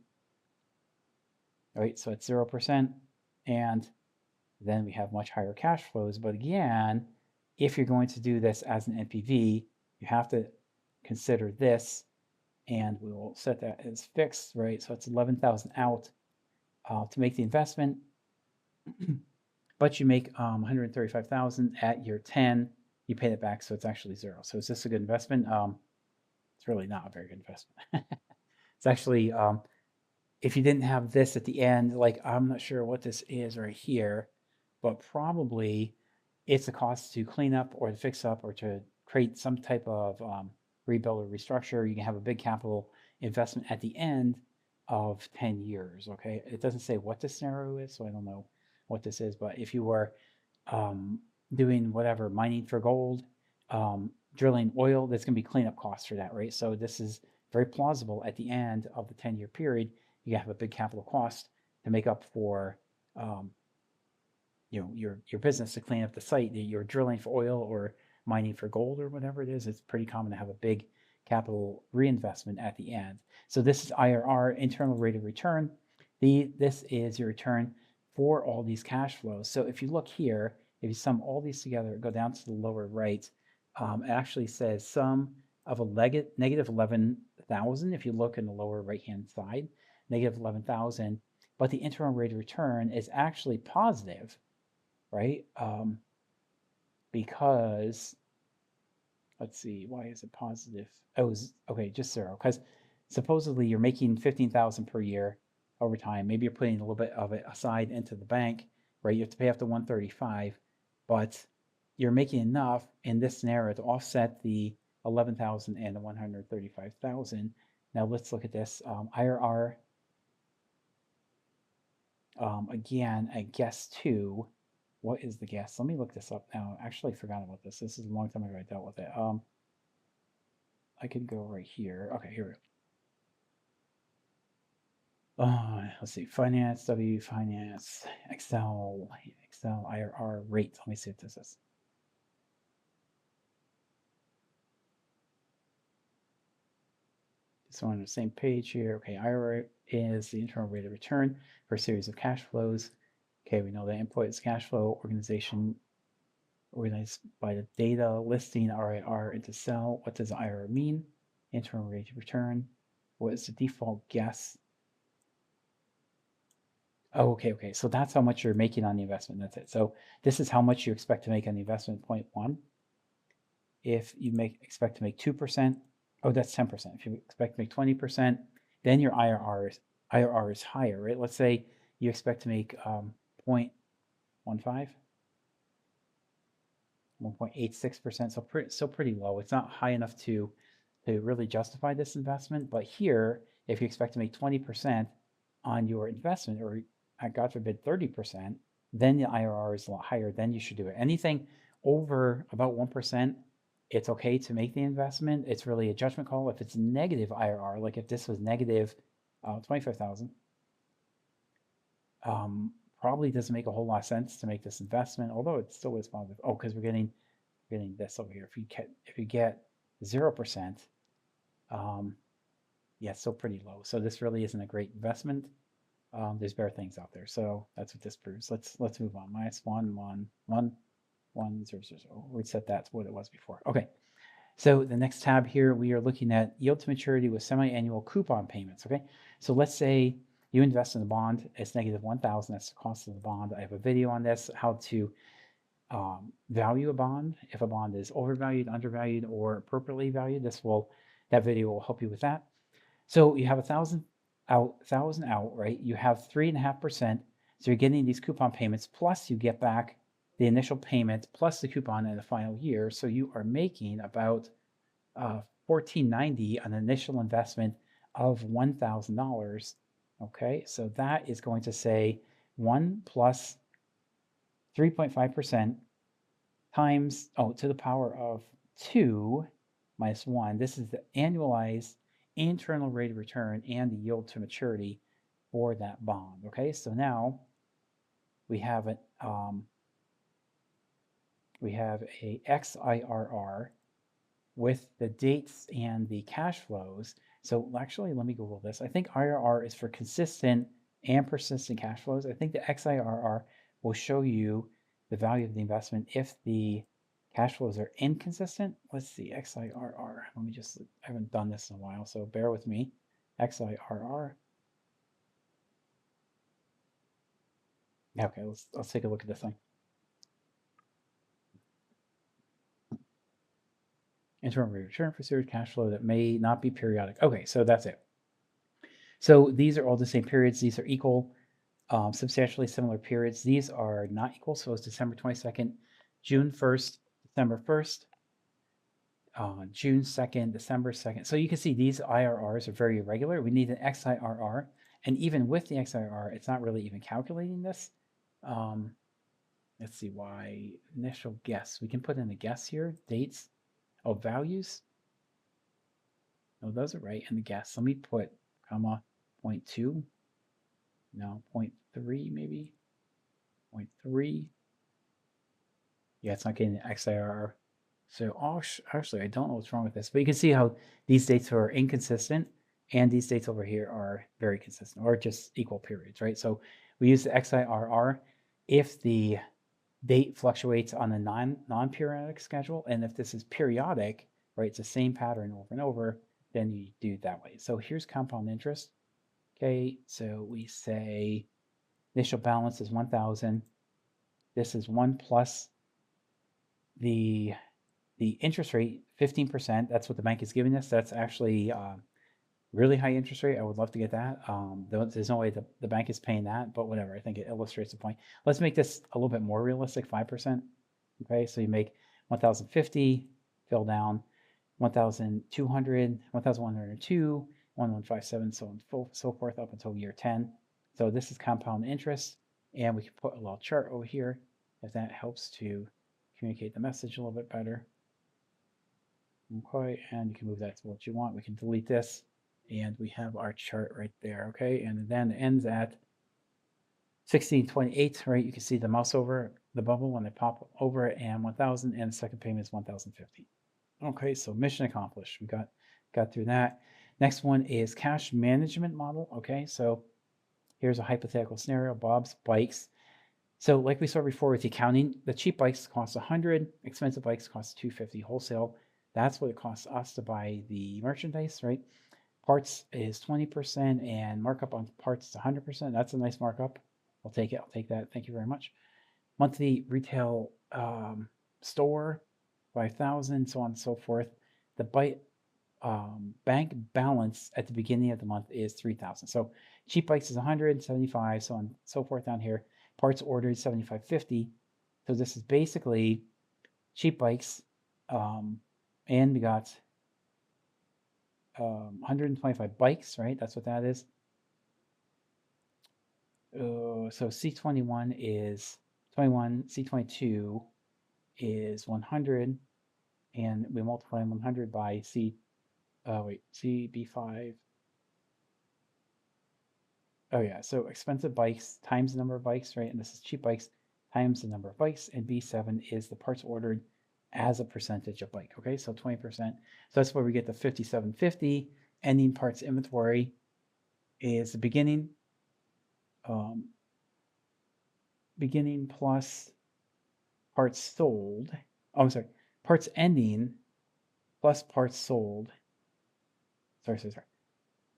All right, so it's 0%. And then we have much higher cash flows. But again, if you're going to do this as an NPV, you have to consider this, and we will set that as fixed, right? So it's 11,000 out to make the investment, but you make 135,000 at year 10. You pay it back, so it's actually zero. So is this a good investment? It's really not a very good investment. It's actually, if you didn't have this at the end, like I'm not sure what this is right here, but probably it's a cost to clean up or to fix up or to create some type of rebuild or restructure. You can have a big capital investment at the end of 10 years, okay? It doesn't say what the scenario is, so I don't know what this is, but if you were doing whatever, mining for gold, drilling oil, there's gonna be cleanup costs for that, right? So this is very plausible at the end of the 10-year period, you have a big capital cost to make up for your business to clean up the site that you're drilling for oil or mining for gold or whatever it is. It's pretty common to have a big capital reinvestment at the end. So this is IRR, internal rate of return. This is your return for all these cash flows. So if you look here, if you sum all these together, go down to the lower right, it actually says sum of a negative 11,000. If you look in the lower right-hand side, negative 11,000, but the internal rate of return is actually positive, right? Because, let's see, why is it positive? Oh, okay, just zero. Because supposedly you're making 15,000 per year over time. Maybe you're putting a little bit of it aside into the bank, right? You have to pay up to 135, but you're making enough in this scenario to offset the 11,000 and the 135,000. Now let's look at this IRR. Again, a guess two. What is the guess? Let me look this up now. Actually, I forgot about this. This is a long time ago I dealt with it. I could go right here. Okay, here we go. Let's see. Finance, finance, Excel, IRR rate. Let me see what this is. So on the same page here. Okay, IRR is the internal rate of return for a series of cash flows. Okay, we know that input is cash flow, organization organized by the data listing RIR into cell. What does IRR mean? Internal rate of return. What is the default guess? Oh, okay. So that's how much you're making on the investment. That's it. So this is how much you expect to make on the investment, 0.1. If you expect to make 2%, oh, that's 10%. If you expect to make 20%, then your IRR is higher, right? Let's say you expect to make 0.15, 1.86%, so still pretty low. It's not high enough to really justify this investment. But here, if you expect to make 20% on your investment, or God forbid 30%, then the IRR is a lot higher. Then you should do it. Anything over about 1%, it's okay to make the investment. It's really a judgment call. If it's negative IRR, like if this was negative 25,000, probably doesn't make a whole lot of sense to make this investment, although it still is positive. Oh, because we're getting this over here. If you get 0%, yeah, it's still pretty low. So this really isn't a great investment. There's better things out there. So that's what this proves. Let's move on. -1, 1, 1, 1, 0, 0, 0. Reset that to what it was before. Okay. So the next tab here, we are looking at yield to maturity with semi-annual coupon payments. Okay. So let's say you invest in a bond, it's negative 1,000. That's the cost of the bond. I have a video on this, how to value a bond, if a bond is overvalued, undervalued, or appropriately valued. That video will help you with that. So you have 1,000 out, right? You have 3.5%. So you're getting these coupon payments, plus you get back the initial payment plus the coupon in the final year. So you are making about $14.90 on an initial investment of $1,000. Okay, so that is going to say 1 plus 3.5% times, to the power of 2 minus 1. This is the annualized internal rate of return and the yield to maturity for that bond. Okay, so now we have a XIRR with the dates and the cash flows. So actually, let me Google this. I think IRR is for consistent and persistent cash flows. I think the XIRR will show you the value of the investment if the cash flows are inconsistent. Let's see, XIRR. Let me just, I haven't done this in a while, so bear with me. XIRR. Okay, let's take a look at this thing. Internal rate of return for series cash flow that may not be periodic. Okay, so that's it. So these are all the same periods. These are equal, substantially similar periods. These are not equal. So it's December 22nd, June 1st, December 1st, June 2nd, December 2nd. So you can see these IRRs are very irregular. We need an XIRR. And even with the XIRR, it's not really even calculating this. Let's see why. Initial guess. We can put in a guess here. Dates. Oh, values. Oh, those are right in the guess. Let me put comma 0.2. No, 0.3 maybe. 0.3. Yeah, it's not getting the XIRR. So actually, I don't know what's wrong with this, but you can see how these dates are inconsistent and these dates over here are very consistent or just equal periods, right? So we use the XIRR if the date fluctuates on a non-periodic schedule, and if this is periodic, right, it's the same pattern over and over, then you do it that way. So here's compound interest. Okay, so we say initial balance is 1,000. This is 1 plus the interest rate, 15%. That's what the bank is giving us. That's actually really high interest rate. I would love to get that. There's no way the bank is paying that, but whatever. I think it illustrates the point. Let's make this a little bit more realistic, 5%. Okay, so you make 1,050, fill down 1,200, 1,102, 1,157, so on so forth up until year 10. So this is compound interest, and we can put a little chart over here if that helps to communicate the message a little bit better. Okay, and you can move that to what you want. We can delete this, and we have our chart right there. Okay, and then it ends at 1628, right? You can see the mouse over the bubble when I pop over it, and 1,000, and the second payment is 1,050. Okay, so mission accomplished. We got through that. Next one is cash management model. Okay, so here's a hypothetical scenario. Bob's bikes. So like we saw before with the accounting, the cheap bikes cost 100, expensive bikes cost 250 wholesale. That's what it costs us to buy the merchandise, right? Parts is 20% and markup on parts is 100%. That's a nice markup. I'll take it. I'll take that. Thank you very much. Monthly retail store, 5,000, so on and so forth. The bank balance at the beginning of the month is 3,000. So cheap bikes is 175, so on and so forth down here. Parts ordered 75.50. So this is basically cheap bikes, and we got 125 bikes, right? That's what that is. So C21 is 21, C22 is 100, and we multiply 100 by CB5. Oh yeah, so expensive bikes times the number of bikes, right? And this is cheap bikes times the number of bikes, and B7 is the parts ordered as a percentage of bike. Okay, so 20%. So that's where we get the 5750. Ending parts inventory is the beginning plus parts sold. Oh, I'm sorry, parts ending plus parts sold. Sorry.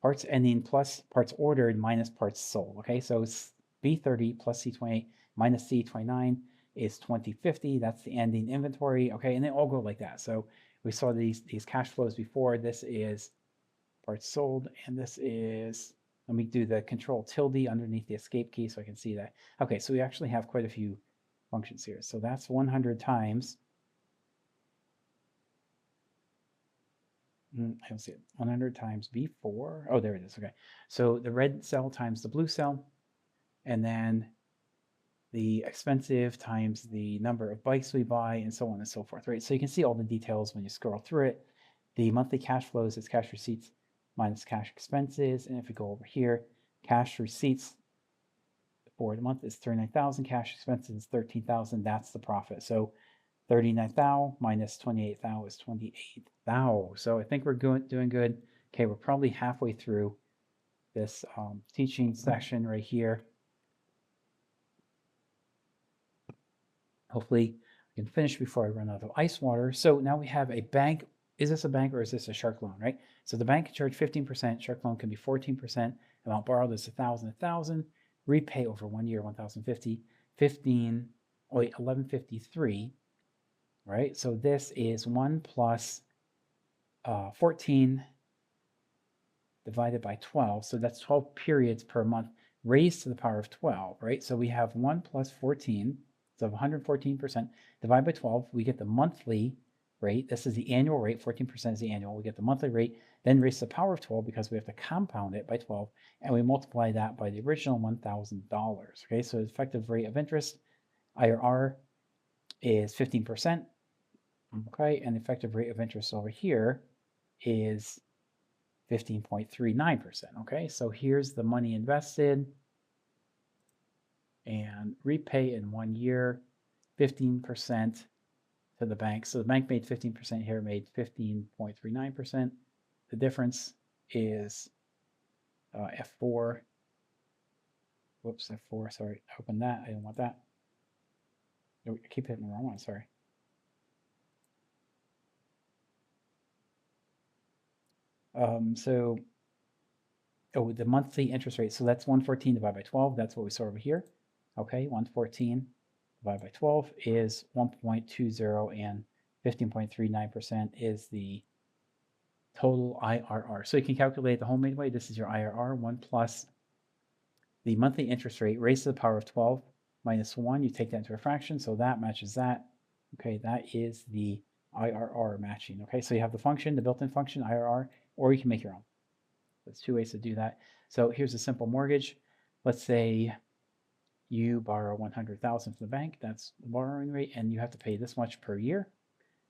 Parts ending plus parts ordered minus parts sold. Okay, so it's B30 plus C28 minus C29 is 2050. That's the ending inventory. Okay, and they all go like that. So we saw these cash flows before. This is parts sold, and this is, let me do the control tilde underneath the escape key so I can see that. Okay, so we actually have quite a few functions here. So that's 100 times, I don't see it, 100 times B4. Oh, there it is. Okay, so the red cell times the blue cell, and then the expensive times the number of bikes we buy, and so on and so forth, right? So you can see all the details when you scroll through it. The monthly cash flows is cash receipts minus cash expenses. And if we go over here, cash receipts for the month is 39,000, cash expenses is 13,000. That's the profit. So 39,000 minus 28,000 is 28,000. So I think we're doing good. Okay, we're probably halfway through this teaching section right here. Hopefully I can finish before I run out of ice water. So now we have a bank. Is this a bank or is this a shark loan, right? So the bank can charge 15%, shark loan can be 14%, amount borrowed is 1,000, repay over 1 year, 1,050, 1153, right? So this is 1 plus 14 divided by 12. So that's 12 periods per month raised to the power of 12, right? So we have 1 plus 14, so 114% divided by 12. We get the monthly rate. This is the annual rate. 14% is the annual. We get the monthly rate, then raised to the power of 12 because we have to compound it by 12, and we multiply that by the original $1,000. Okay, so the effective rate of interest, IRR, is 15%. Okay, and the effective rate of interest over here is 15.39%. Okay, so here's the money invested and repay in 1 year, 15% to the bank. So the bank made 15% here, made 15.39%. The difference is F4. Whoops, F4, sorry, open that, I didn't want that. I keep hitting the wrong one, sorry. The monthly interest rate, so that's 114 divided by 12, that's what we saw over here. Okay, 114 divided by 12 is 1.20, and 15.39% is the total IRR. So you can calculate the homemade way. This is your IRR, 1 plus the monthly interest rate raised to the power of 12 minus 1. You take that into a fraction, so that matches that. Okay, that is the IRR matching. Okay, so you have the function, the built-in function, IRR, or you can make your own. There's two ways to do that. So here's a simple mortgage. Let's say you borrow 100,000 from the bank. That's the borrowing rate, and you have to pay this much per year.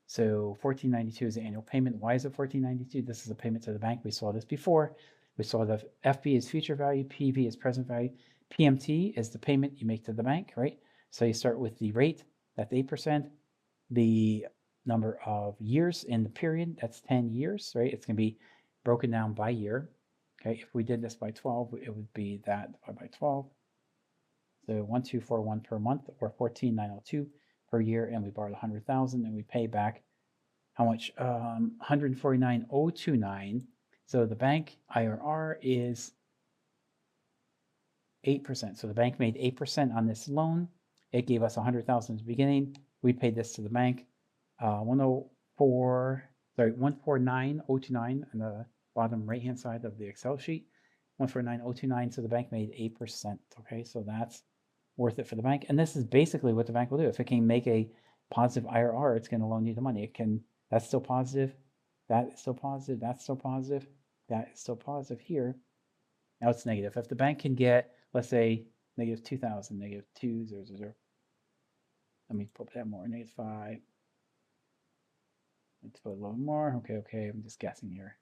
So 1492 is the annual payment. Why is it 1492? This is a payment to the bank. We saw this before. We saw the FB is future value, PV is present value, PMT is the payment you make to the bank, right? So you start with the rate, that's 8%, the number of years in the period, that's 10 years, right? It's going to be broken down by year. Okay, if we did this by 12, it would be that divided by 12. So 1,241 per month, or 14,902 per year, and we borrowed 100,000, and we pay back how much? 149,029. So the bank IRR is 8%. So the bank made 8% on this loan. It gave us 100,000 at the beginning. We paid this to the bank. 149,029 on the bottom right-hand side of the Excel sheet. 149,029. So the bank made 8%. Okay, so that's worth it for the bank. And this is basically what the bank will do. If it can make a positive IRR, it's going to loan you the money. It can. That's still positive. That is still positive. That's still positive. That is still positive here. Now it's negative. If the bank can get, let's say, negative 2,000, negative 2,000. Let me put that more. Negative 5. Let's put a little more. Okay. I'm just guessing here.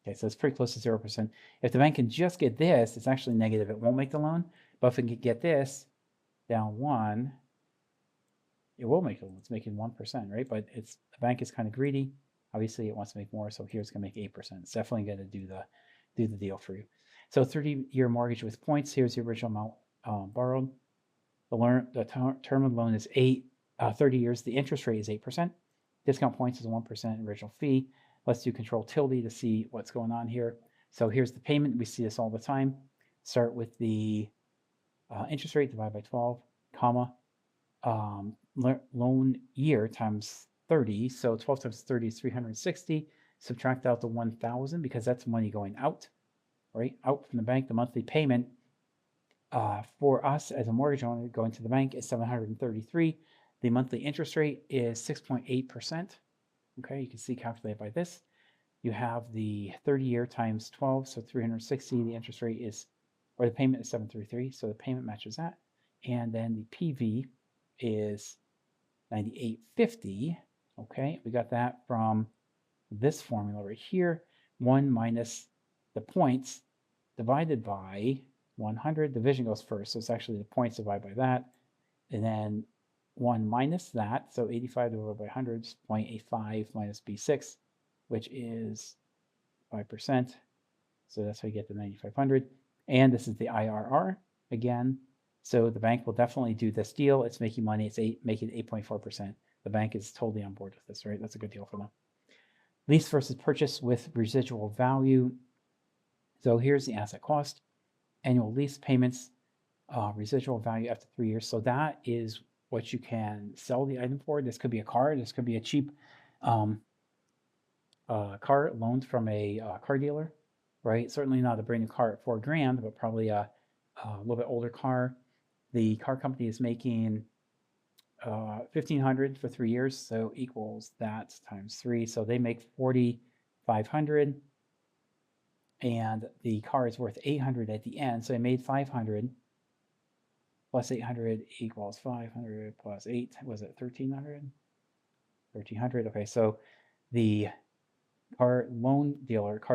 Okay, so it's pretty close to 0%. If the bank can just get this, it's actually negative. It won't make the loan. But if it can get this down 1, it will make the loan. It's making 1%, right? But the bank is kind of greedy. Obviously, it wants to make more, so here it's going to make 8%. It's definitely going to do the deal for you. So 30-year mortgage with points. Here's the original amount borrowed. The term of the loan is 30 years. The interest rate is 8%. Discount points is 1% original fee. Let's do control tilde to see what's going on here. So here's the payment. We see this all the time. Start with the interest rate divided by 12, comma, loan year times 30. So 12 times 30 is 360. Subtract out the 1,000 because that's money going out, right? Out from the bank. The monthly payment for us as a mortgage owner going to the bank is 733. The monthly interest rate is 6.8%. Okay, you can see calculated by this. You have the 30-year times 12, so 360. The interest rate is, or the payment is 733, so the payment matches that. And then the PV is 9850. Okay, we got that from this formula right here. 1 minus the points divided by 100. Division goes first, so it's actually the points divided by that. And then 1 minus that, so 85 divided by 100 is 0.85 minus B6, which is 5%. So that's how you get the 9,500. And this is the IRR again. So the bank will definitely do this deal. It's making money. It's making 8.4%. The bank is totally on board with this, right? That's a good deal for them. Lease versus purchase with residual value. So here's the asset cost, annual lease payments, residual value after 3 years. So that is what you can sell the item for. This could be a car. This could be a cheap car loaned from a car dealer, right? Certainly not a brand new car at $4,000, but probably a little bit older car. The car company is making $1,500 for 3 years, so equals that times 3. So they make $4,500, and the car is worth $800 at the end. So they made $500 plus 800 equals 500 plus 8. Was it 1,300? 1,300. Okay, so the car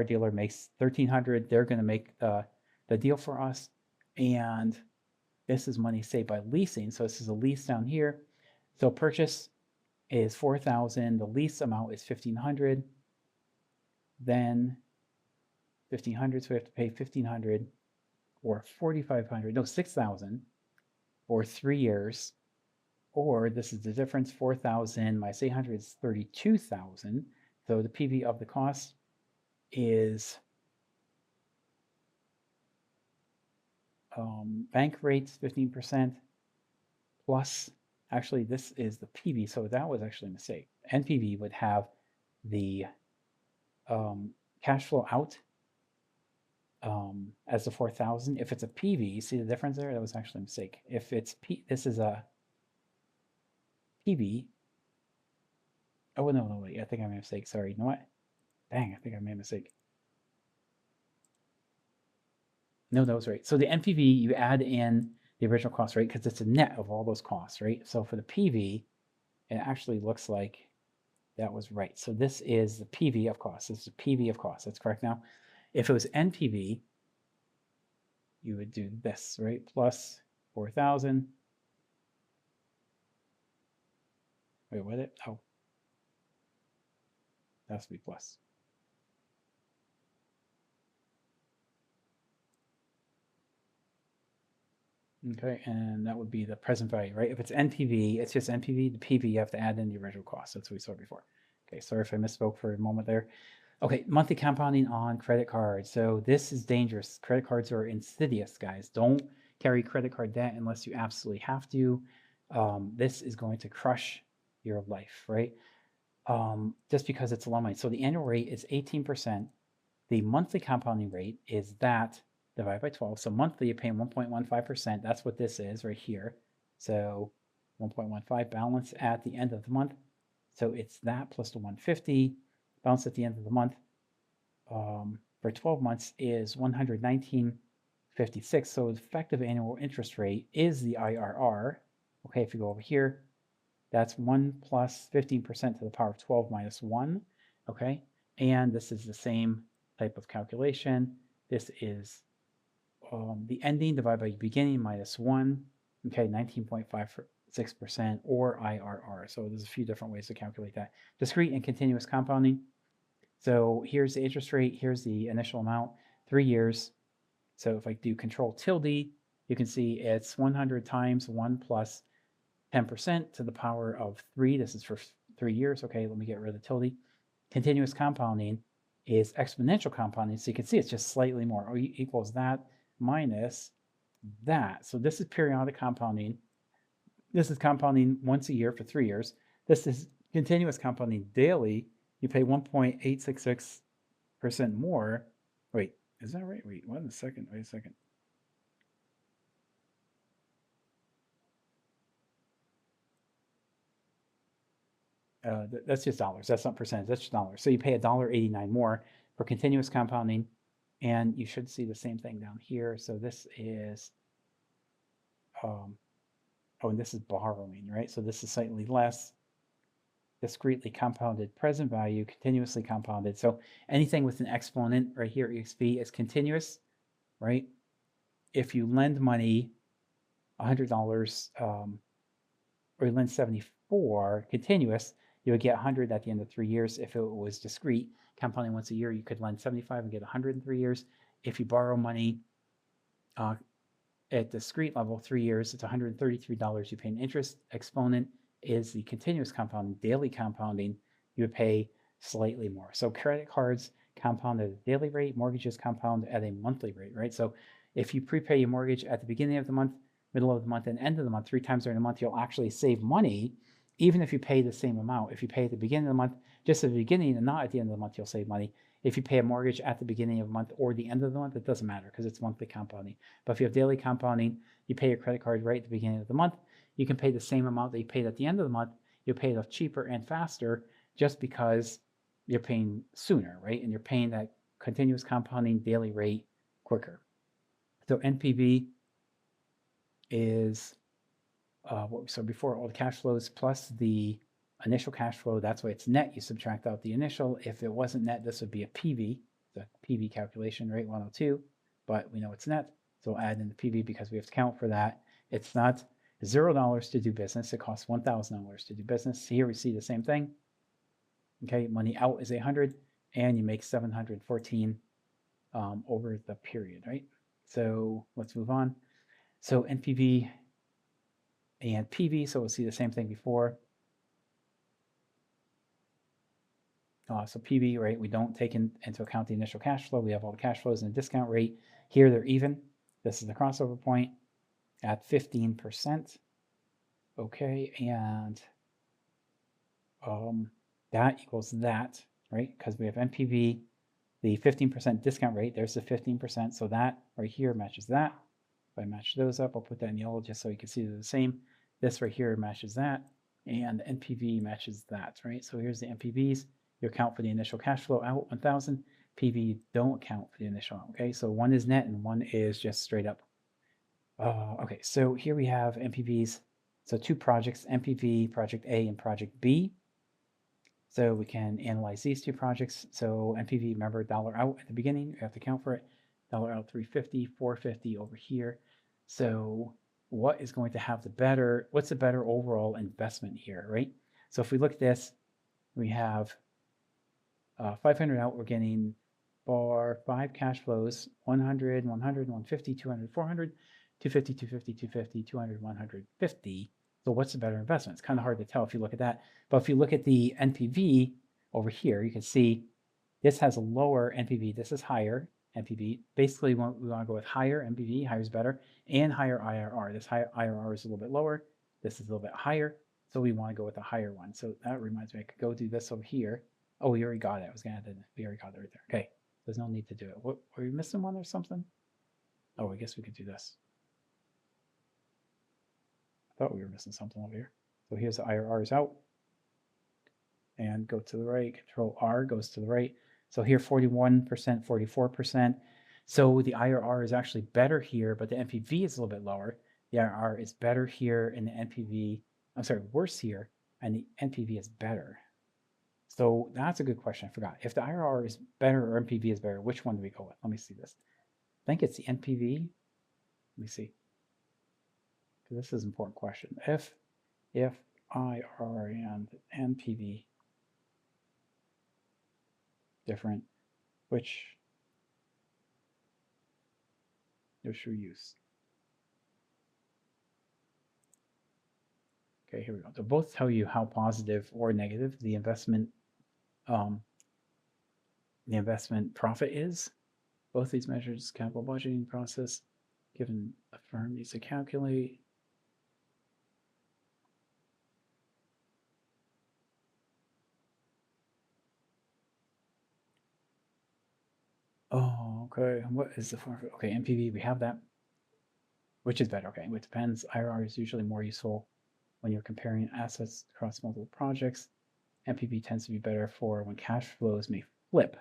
dealer makes 1,300. They're going to make the deal for us, and this is money saved by leasing. So this is a lease down here. So purchase is 4,000. The lease amount is 1,500. Then 1,500. So we have to pay 1,500 or 4,500. No, 6,000 for 3 years. Or this is the difference. 4,000 minus 800 is 32,000. So the PV of the cost is bank rates 15% plus, actually this is the PV, so that was actually a mistake. NPV would have the cash flow out as the 4,000. If it's a PV, see the difference there? That was actually a mistake. If it's this is a PV. Oh, no, wait, I think I made a mistake. Sorry, you know what? Dang, I think I made a mistake. No, that was right. So the NPV, you add in the original cost, right? Because it's a net of all those costs, right? So for the PV, it actually looks like that was right. So this is the PV of cost. This is the PV of cost. That's correct now. If it was NPV, you would do this, right? Plus 4,000. Wait, what it? Oh, that has to be plus. Okay, and that would be the present value, right? If it's NPV, it's just NPV. The PV, you have to add in the original cost. That's what we saw before. Okay, sorry if I misspoke for a moment there. Okay, monthly compounding on credit cards. So this is dangerous. Credit cards are insidious, guys. Don't carry credit card debt unless you absolutely have to. This is going to crush your life, right? Just because it's a lot of money. So the annual rate is 18%. The monthly compounding rate is that divided by 12. So monthly, you're paying 1.15%. That's what this is right here. So 1.15 balance at the end of the month. So it's that plus the 150 balance at the end of the month for 12 months is 119.56. So the effective annual interest rate is the IRR. Okay, if you go over here, that's 1 plus 15% to the power of 12 minus 1. Okay, and this is the same type of calculation. This is the ending divided by beginning minus 1. Okay, 19.56% or IRR. So there's a few different ways to calculate that. Discrete and continuous compounding. So here's the interest rate. Here's the initial amount, 3 years. So if I do control tilde, you can see it's 100 times 1 plus 10% to the power of 3. This is for 3 years. Okay, let me get rid of the tilde. Continuous compounding is exponential compounding. So you can see it's just slightly more. O equals that minus that. So this is periodic compounding. This is compounding once a year for 3 years. This is continuous compounding daily. You pay 1.866% more. Wait, is that right? Wait, wait a second. Wait a second. That's just dollars. That's not percentage. That's just dollars. So you pay $1.89 more for continuous compounding, and you should see the same thing down here. So this is, oh, and this is borrowing, right? So this is slightly less. Discretely compounded present value, continuously compounded. So anything with an exponent right here, exp, is continuous, right? If you lend money, $100, or you lend 74 continuous, you would get 100 at the end of 3 years. If it was discrete, compounding once a year, you could lend 75 and get 100 in 3 years. If you borrow money at discrete level, 3 years, it's $133 you pay in interest. Exponent is the continuous compounding, daily compounding, you would pay slightly more. So credit cards compound at a daily rate, mortgages compound at a monthly rate, right? So if you prepay your mortgage at the beginning of the month, middle of the month, and end of the month, 3 times during the month, you'll actually save money, even if you pay the same amount. If you pay at the beginning of the month, just at the beginning and not at the end of the month, you'll save money. If you pay a mortgage at the beginning of the month or the end of the month, it doesn't matter because it's monthly compounding. But if you have daily compounding, you pay your credit card right at the beginning of the month, you can pay the same amount that you paid at the end of the month. You'll pay it off cheaper and faster just because you're paying sooner, right? And you're paying that continuous compounding daily rate quicker. So NPV is what we saw before, all the cash flows plus the initial cash flow. That's why it's net. You subtract out the initial. If it wasn't net, this would be a PV, the PV calculation, right? 102, but we know it's net. So we'll add in the PV because we have to count for that. It's not $0 to do business. It costs $1,000 to do business. Here we see the same thing. Okay, money out is 100, and you make 714 over the period, right? So let's move on. So NPV and PV, so we'll see the same thing before. So PV, right, we don't take into account the initial cash flow. We have all the cash flows and the discount rate. Here they're even. This is the crossover point at 15%. Okay, and that equals that, right? Because we have NPV, the 15% discount rate, there's the 15%. So that right here matches that. If I match those up, I'll put that in yellow just so you can see they're the same. This right here matches that, and the NPV matches that, right? So here's the NPVs. You account for the initial cash flow out 1,000. PV don't account for the initial, okay? So one is net and one is just straight up. Okay, so here we have NPVs. So 2 projects, NPV, Project A and Project B. So we can analyze these 2 projects. So NPV, remember, dollar out at the beginning, you have to count for it. Dollar out 350, 450 over here. So what is going to have the better, what's the better overall investment here, right? So if we look at this, we have 500 out, we're getting for 5 cash flows, 100, 100, 150, 200, 400, 250, 250, 250, 200, 150. So what's the better investment? It's kind of hard to tell if you look at that. But if you look at the NPV over here, you can see this has a lower NPV. This is higher NPV. Basically, we want to go with higher NPV, higher is better, and higher IRR. This higher IRR is a little bit lower. This is a little bit higher. So we want to go with a higher one. So that reminds me, I could go do this over here. Oh, we already got it. I was going to add it. We already got it right there. Okay. There's no need to do it. What, were we missing one or something? Oh, I guess we could do this. I thought we were missing something over here. So here's the IRRs out. And go to the right. Control R goes to the right. So here 41%, 44%. So the IRR is actually better here, but the NPV is a little bit lower. The IRR is better here and the NPV, I'm sorry, worse here, and the NPV is better. So that's a good question. I forgot. If the IRR is better or NPV is better, which one do we go with? Let me see this. I think it's the NPV. Let me see. This is an important question. If IRR and NPV different, which should we use? Okay, here we go. They'll both tell you how positive or negative the investment profit is. Both these measures, capital budgeting process, given a firm needs to calculate. Okay, and what is the formula? Okay, NPV, we have that. Which is better? Okay, it depends. IRR is usually more useful when you're comparing assets across multiple projects. NPV tends to be better for when cash flows may flip.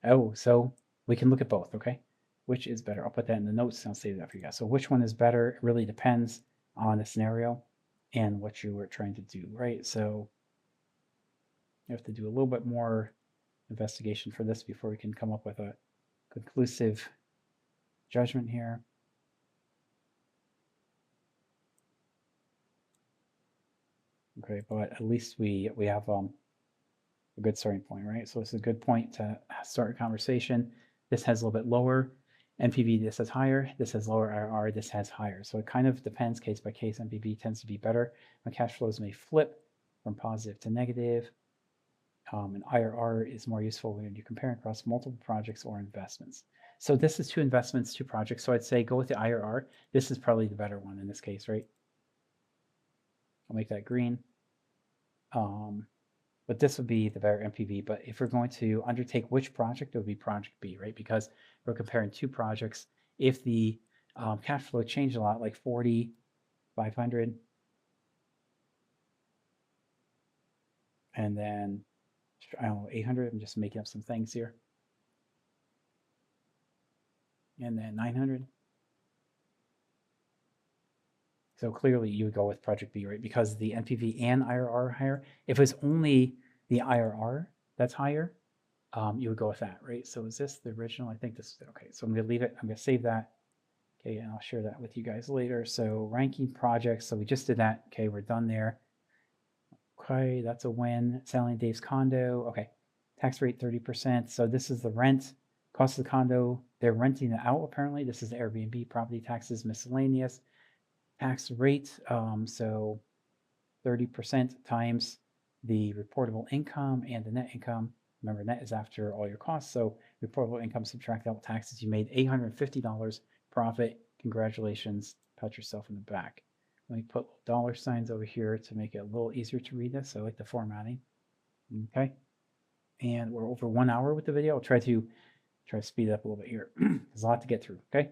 Oh, so we can look at both, okay? Which is better? I'll put that in the notes and I'll save that for you guys. So which one is better? It really depends on the scenario and what you were trying to do, right? So you have to do a little bit more investigation for this before we can come up with a conclusive judgment here. Okay, but at least we have a good starting point, right? So it's a good point to start a conversation. This has a little bit lower NPV, this has higher, this has lower IRR, this has higher. So it kind of depends case by case. NPV tends to be better when cash flows may flip from positive to negative. And IRR is more useful when you're comparing across multiple projects or investments. So this is 2 investments, 2 projects. So I'd say go with the IRR. This is probably the better one in this case, right? I'll make that green. But this would be the better NPV. But if we're going to undertake which project, it would be project B, right? Because we're comparing 2 projects. If the cash flow changed a lot, like 40, 500, and then, I don't know, 800, I'm just making up some things here. And then 900. So clearly you would go with project B, right? Because the NPV and IRR are higher. If it's only the IRR that's higher, you would go with that, right? So is this the original? I think this is okay. So I'm going to leave it. I'm going to save that. Okay, and I'll share that with you guys later. So ranking projects. So we just did that. Okay, we're done there. Okay, that's a win. Selling Dave's condo. Okay, tax rate 30%. So this is the rent, cost of the condo. They're renting it out apparently. This is the Airbnb, property taxes, miscellaneous. Tax rate, so 30% times the reportable income and the net income. Remember, net is after all your costs. So reportable income, subtract out taxes. You made $850 profit. Congratulations. Pat yourself in the back. Let me put dollar signs over here to make it a little easier to read this. I like the formatting. Okay. And we're over 1 hour with the video. I'll try to speed it up a little bit here. There's a lot to get through. Okay.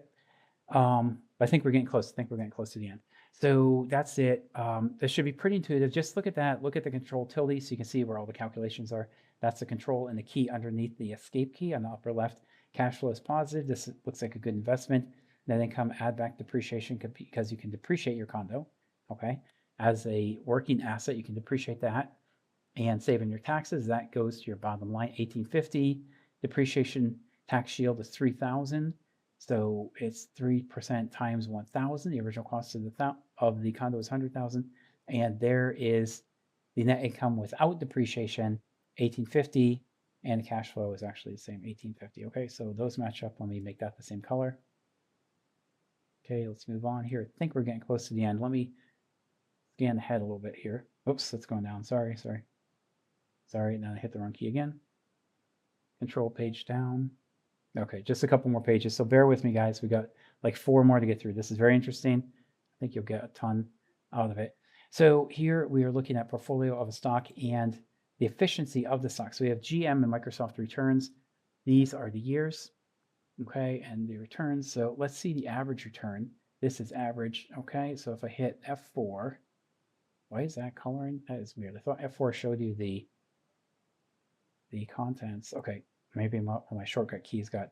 But I think we're getting close. I think we're getting close to the end. So that's it. This should be pretty intuitive. Just look at that. Look at the control tilde so you can see where all the calculations are. That's the control and the key underneath the escape key on the upper left. Cash flow is positive. This looks like a good investment. Net income, add back depreciation because you can depreciate your condo. Okay. As a working asset, you can depreciate that and save in your taxes. That goes to your bottom line, 1850. Depreciation tax shield is 3,000. So it's 3% times 1,000. The original cost of the condo is 100,000, and there is the net income without depreciation, 1850, and the cash flow is actually the same, 1850. Okay, so those match up. Let me make that the same color. Okay, let's move on here. I think we're getting close to the end. Let me scan ahead a little bit here. Oops, that's going down. Sorry. Now I hit the wrong key again. Control page down. Okay, just a couple more pages. So bear with me, guys. We got like 4 more to get through. This is very interesting. I think you'll get a ton out of it. So here we are looking at portfolio of a stock and the efficiency of the stock. So we have GM and Microsoft returns. These are the years, okay, and the returns. So let's see the average return. This is average, okay? So if I hit F4, why is that coloring? That is weird. I thought F4 showed you the contents. Okay, maybe my shortcut keys got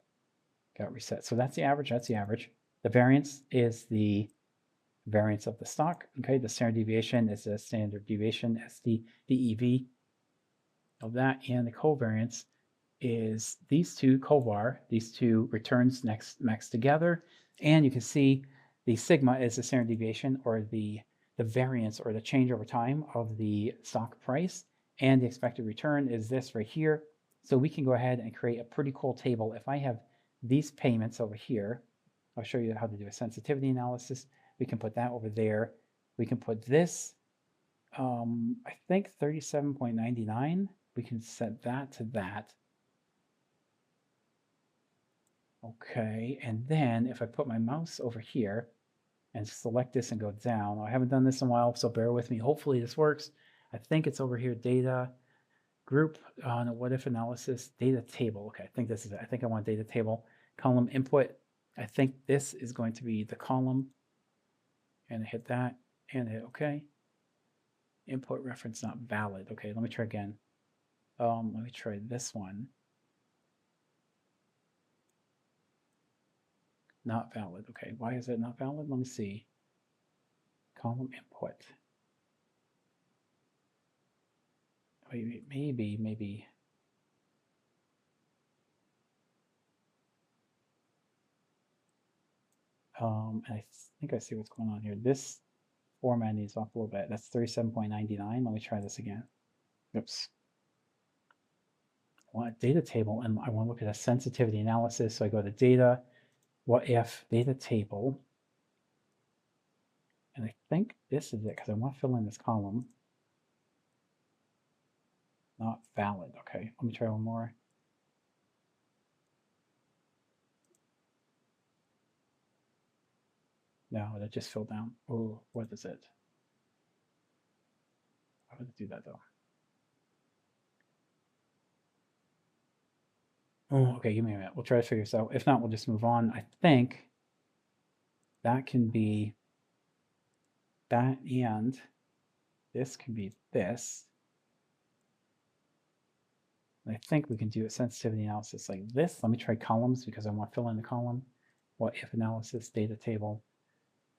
reset. So that's the average. That's the average. The variance is the variance of the stock. Okay, the standard deviation is the standard deviation, SDEV of that, and the covariance is these two these two returns next together, and you can see the sigma is the standard deviation or the variance or the change over time of the stock price, and the expected return is this right here. So we can go ahead and create a pretty cool table. If I have these payments over here, I'll show you how to do a sensitivity analysis. We can put that over there. We can put this, I think 37.99. We can set that to that. Okay, and then if I put my mouse over here and select this and go down, I haven't done this in a while, so bear with me. Hopefully this works. I think it's over here, data, group on a what if analysis, data table. Okay, I think this is it. I think I want data table, column input. I think this is going to be the column, and hit that and hit OK. Input reference not valid. Okay, let me try again. Let me try this one. Not valid. Okay, why is it not valid? Let me see. Column input. Wait, maybe. And I think I see what's going on here. This formatting is off a little bit. That's 37.99. Let me try this again. Oops. I want a data table, and I want to look at a sensitivity analysis. So I go to data, what if, data table. And I think this is it because I want to fill in this column. Not valid. Okay, let me try one more. No, that just filled down. Oh, what is it? Why would it do that though? Oh, okay, give me a minute. We'll try to figure this out. If not, we'll just move on. I think that can be that, and this can be this. And I think we can do a sensitivity analysis like this. Let me try columns because I want to fill in the column. What if analysis, data table,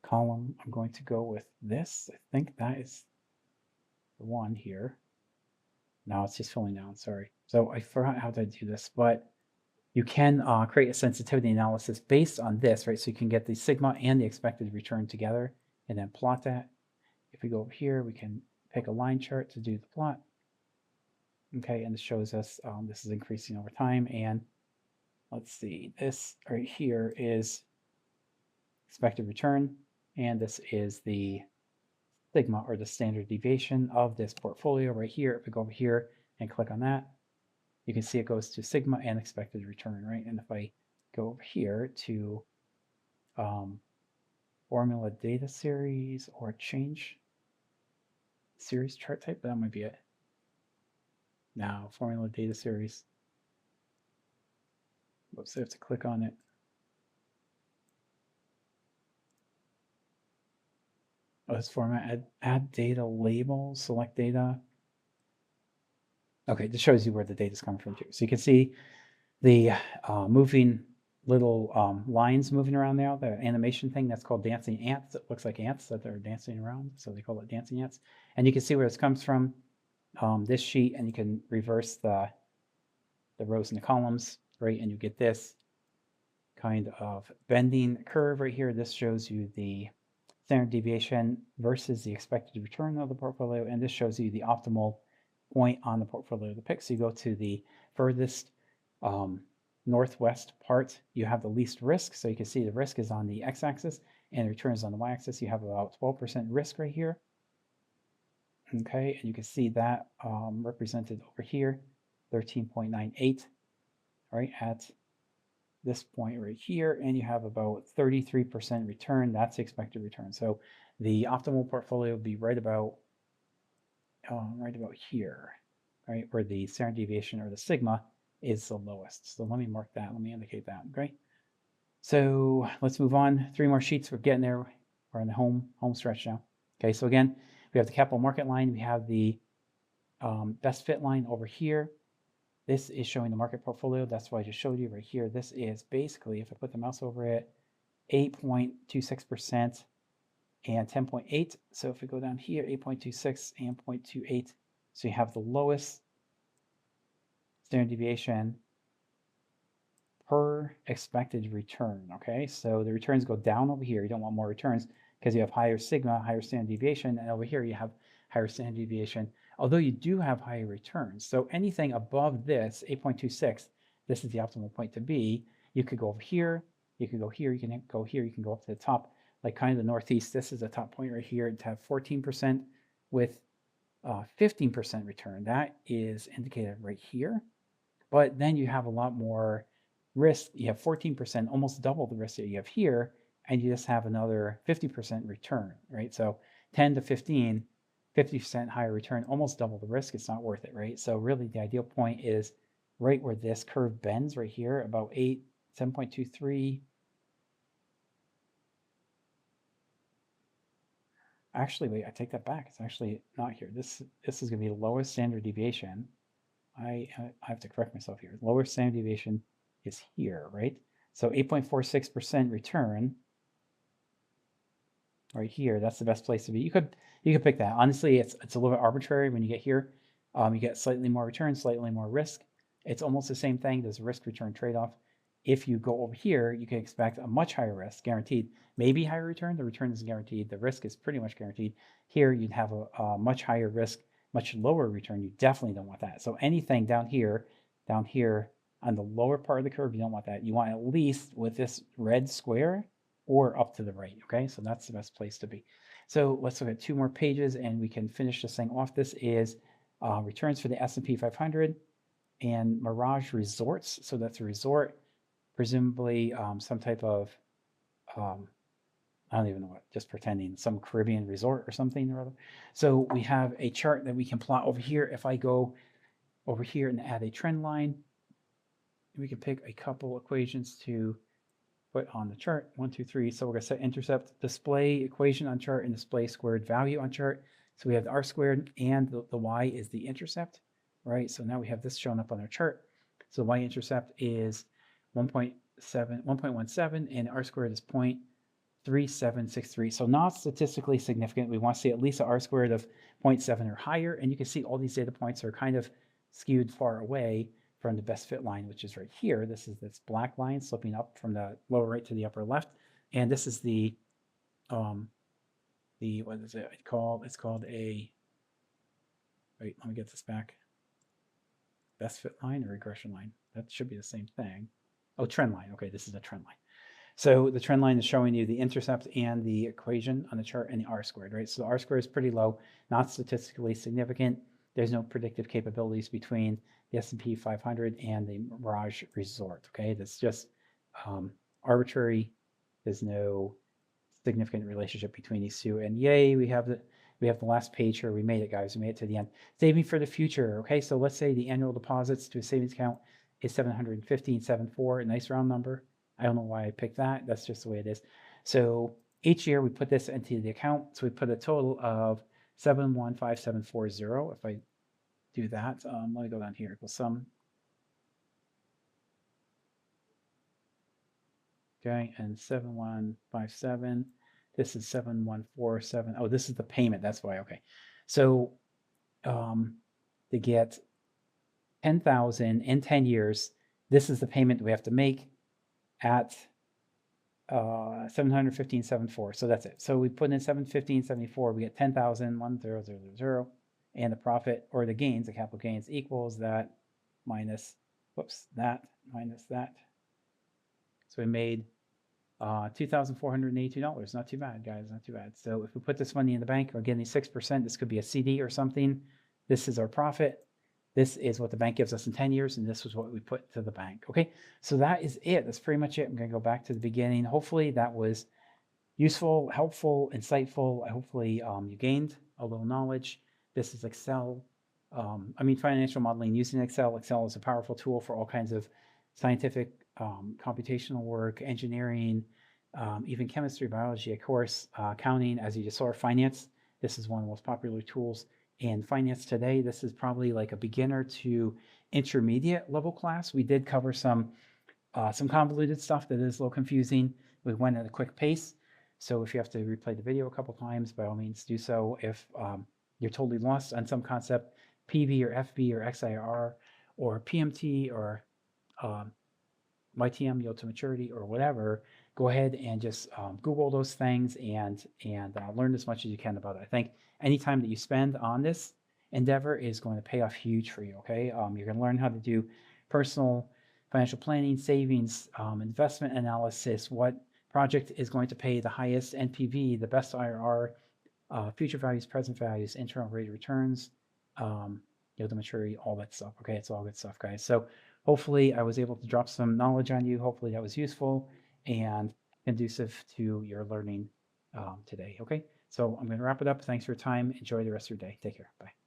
column. I'm going to go with this. I think that is the one here. Now it's just filling down, sorry. So I forgot how to do this, but you can create a sensitivity analysis based on this, right? So you can get the sigma and the expected return together and then plot that. If we go over here, we can pick a line chart to do the plot. Okay, and it shows us this is increasing over time. And let's see, this right here is expected return, and this is the sigma or the standard deviation of this portfolio right here. If we go over here and click on that, you can see it goes to sigma and expected return, right? And if I go over here to formula data series or change series chart type, that might be it. Now, formula data series. Whoops, I have to click on it. Oh, this format, add data label, select data. Okay, this shows you where the data is coming from too. So you can see the moving little lines moving around now, the animation thing, that's called dancing ants. It looks like ants that are dancing around, so they call it dancing ants. And you can see where this comes from, this sheet, and you can reverse the rows and the columns, right? And you get this kind of bending curve right here. This shows you the standard deviation versus the expected return of the portfolio, and this shows you the optimal point on the portfolio to pick. So you go to the furthest northwest part, you have the least risk. So you can see the risk is on the x-axis and the return is on the y-axis. You have about 12% risk right here. Okay, and you can see that represented over here, 13.98, right, at this point right here, and you have about 33% return. That's the expected return. So the optimal portfolio would be right about here, right, where the standard deviation or the sigma is the lowest. So let me mark that. Let me indicate that. Okay. So let's move on. 3 more sheets. We're getting there. We're in the home stretch now. Okay. So again, we have the capital market line. We have the best fit line over here. This is showing the market portfolio. That's what I just showed you right here. This is basically, if I put the mouse over it, 8.26% and 10.8. So if we go down here, 8.26 and 0.28. So you have the lowest standard deviation per expected return. Okay, so the returns go down over here. You don't want more returns because you have higher sigma, higher standard deviation, and over here you have higher standard deviation, although you do have higher returns. So anything above this, 8.26, this is the optimal point to be. You could go over here, you can go here, you can go here, you can go up to the top, like kind of the northeast. This is the top point right here to have 14% with 15% return. That is indicated right here. But then you have a lot more risk. You have 14%, almost double the risk that you have here, and you just have another 50% return, right? So 10 to 15, 50% higher return, almost double the risk. It's not worth it, right? So really the ideal point is right where this curve bends right here, about 7.23. Actually, wait, I take that back. It's actually not here. This is going to be the lowest standard deviation. I have to correct myself here. Lowest standard deviation is here, right? So 8.46% return right here. That's the best place to be. You could pick that. Honestly, it's a little bit arbitrary when you get here. You get slightly more return, slightly more risk. It's almost the same thing. There's a risk return trade-off. If you go over here, you can expect a much higher risk, guaranteed. Maybe higher return. The return is guaranteed. The risk is pretty much guaranteed. Here, you'd have a much higher risk, much lower return. You definitely don't want that. So anything down here on the lower part of the curve, you don't want that. You want at least with this red square or up to the right, okay? So that's the best place to be. So let's look at two more pages and we can finish this thing off. This is returns for the S&P 500 and Mirage Resorts. So that's a resort, presumably some type of, I don't even know what, just pretending some Caribbean resort or something or other. So we have a chart that we can plot over here. If I go over here and add a trend line, we can pick a couple equations to put on the chart. 1, 2, 3. So we're going to set intercept, display equation on chart, and display squared value on chart. So we have the r squared and the y is the intercept, right? So now we have this shown up on our chart. So y-intercept is 1.17, and r squared is 0.3763. So not statistically significant. We want to see at least an r squared of 0.7 or higher. And you can see all these data points are kind of skewed far away from the best fit line, which is right here. This is this black line sloping up from the lower right to the upper left. And this is the what is it called? It's called a, wait, let me get this back. Best fit line or regression line? That should be the same thing. Oh, trend line. Okay, this is a trend line. So the trend line is showing you the intercept and the equation on the chart and the r squared, right? So the r squared is pretty low, not statistically significant. There's no predictive capabilities between the S&P 500 and the Mirage Resort, okay? That's just arbitrary. There's no significant relationship between these two. And yay, we have the last page here. We made it, guys. We made it to the end. Saving for the future, okay? So let's say the annual deposits to a savings account is $715.74, a nice round number. I don't know why I picked that. That's just the way it is. So each year we put this into the account. So we put a total of 715740. If I do that, let me go down here. Equals sum. Okay, and 7157. This is 7147. Oh, this is the payment. That's why. Okay. So to get 10,000 in 10 years, this is the payment we have to make at 715.74. So that's it. So we put in 715.74. We get 10,000, 10000, and the profit or the gains, the capital gains equals that minus, whoops, that minus that. So we made $2,482. Not too bad, guys. Not too bad. So if we put this money in the bank, we're getting 6%. This could be a CD or something. This is our profit. This is what the bank gives us in 10 years, and this was what we put to the bank. Okay, so that is it. That's pretty much it. I'm going to go back to the beginning. Hopefully that was useful, helpful, insightful. Hopefully you gained a little knowledge. This is Excel. Financial modeling using Excel. Excel is a powerful tool for all kinds of scientific, computational work, engineering, even chemistry, biology, of course, accounting, as you just saw, finance. This is one of the most popular tools in finance today. This is probably like a beginner to intermediate level class. We did cover some convoluted stuff that is a little confusing. We went at a quick pace. So if you have to replay the video a couple times, by all means do so. If you're totally lost on some concept, PV or FV or XIR or PMT or YTM, yield to maturity, or whatever, go ahead and just Google those things and learn as much as you can about it. I think any time that you spend on this endeavor is going to pay off huge for you, okay? You're going to learn how to do personal financial planning, savings, investment analysis, what project is going to pay the highest NPV, the best IRR, future values, present values, internal rate of returns, yield to maturity, all that stuff, okay? It's all good stuff, guys. So hopefully I was able to drop some knowledge on you. Hopefully that was useful and conducive to your learning today, okay? So I'm going to wrap it up. Thanks for your time. Enjoy the rest of your day. Take care. Bye.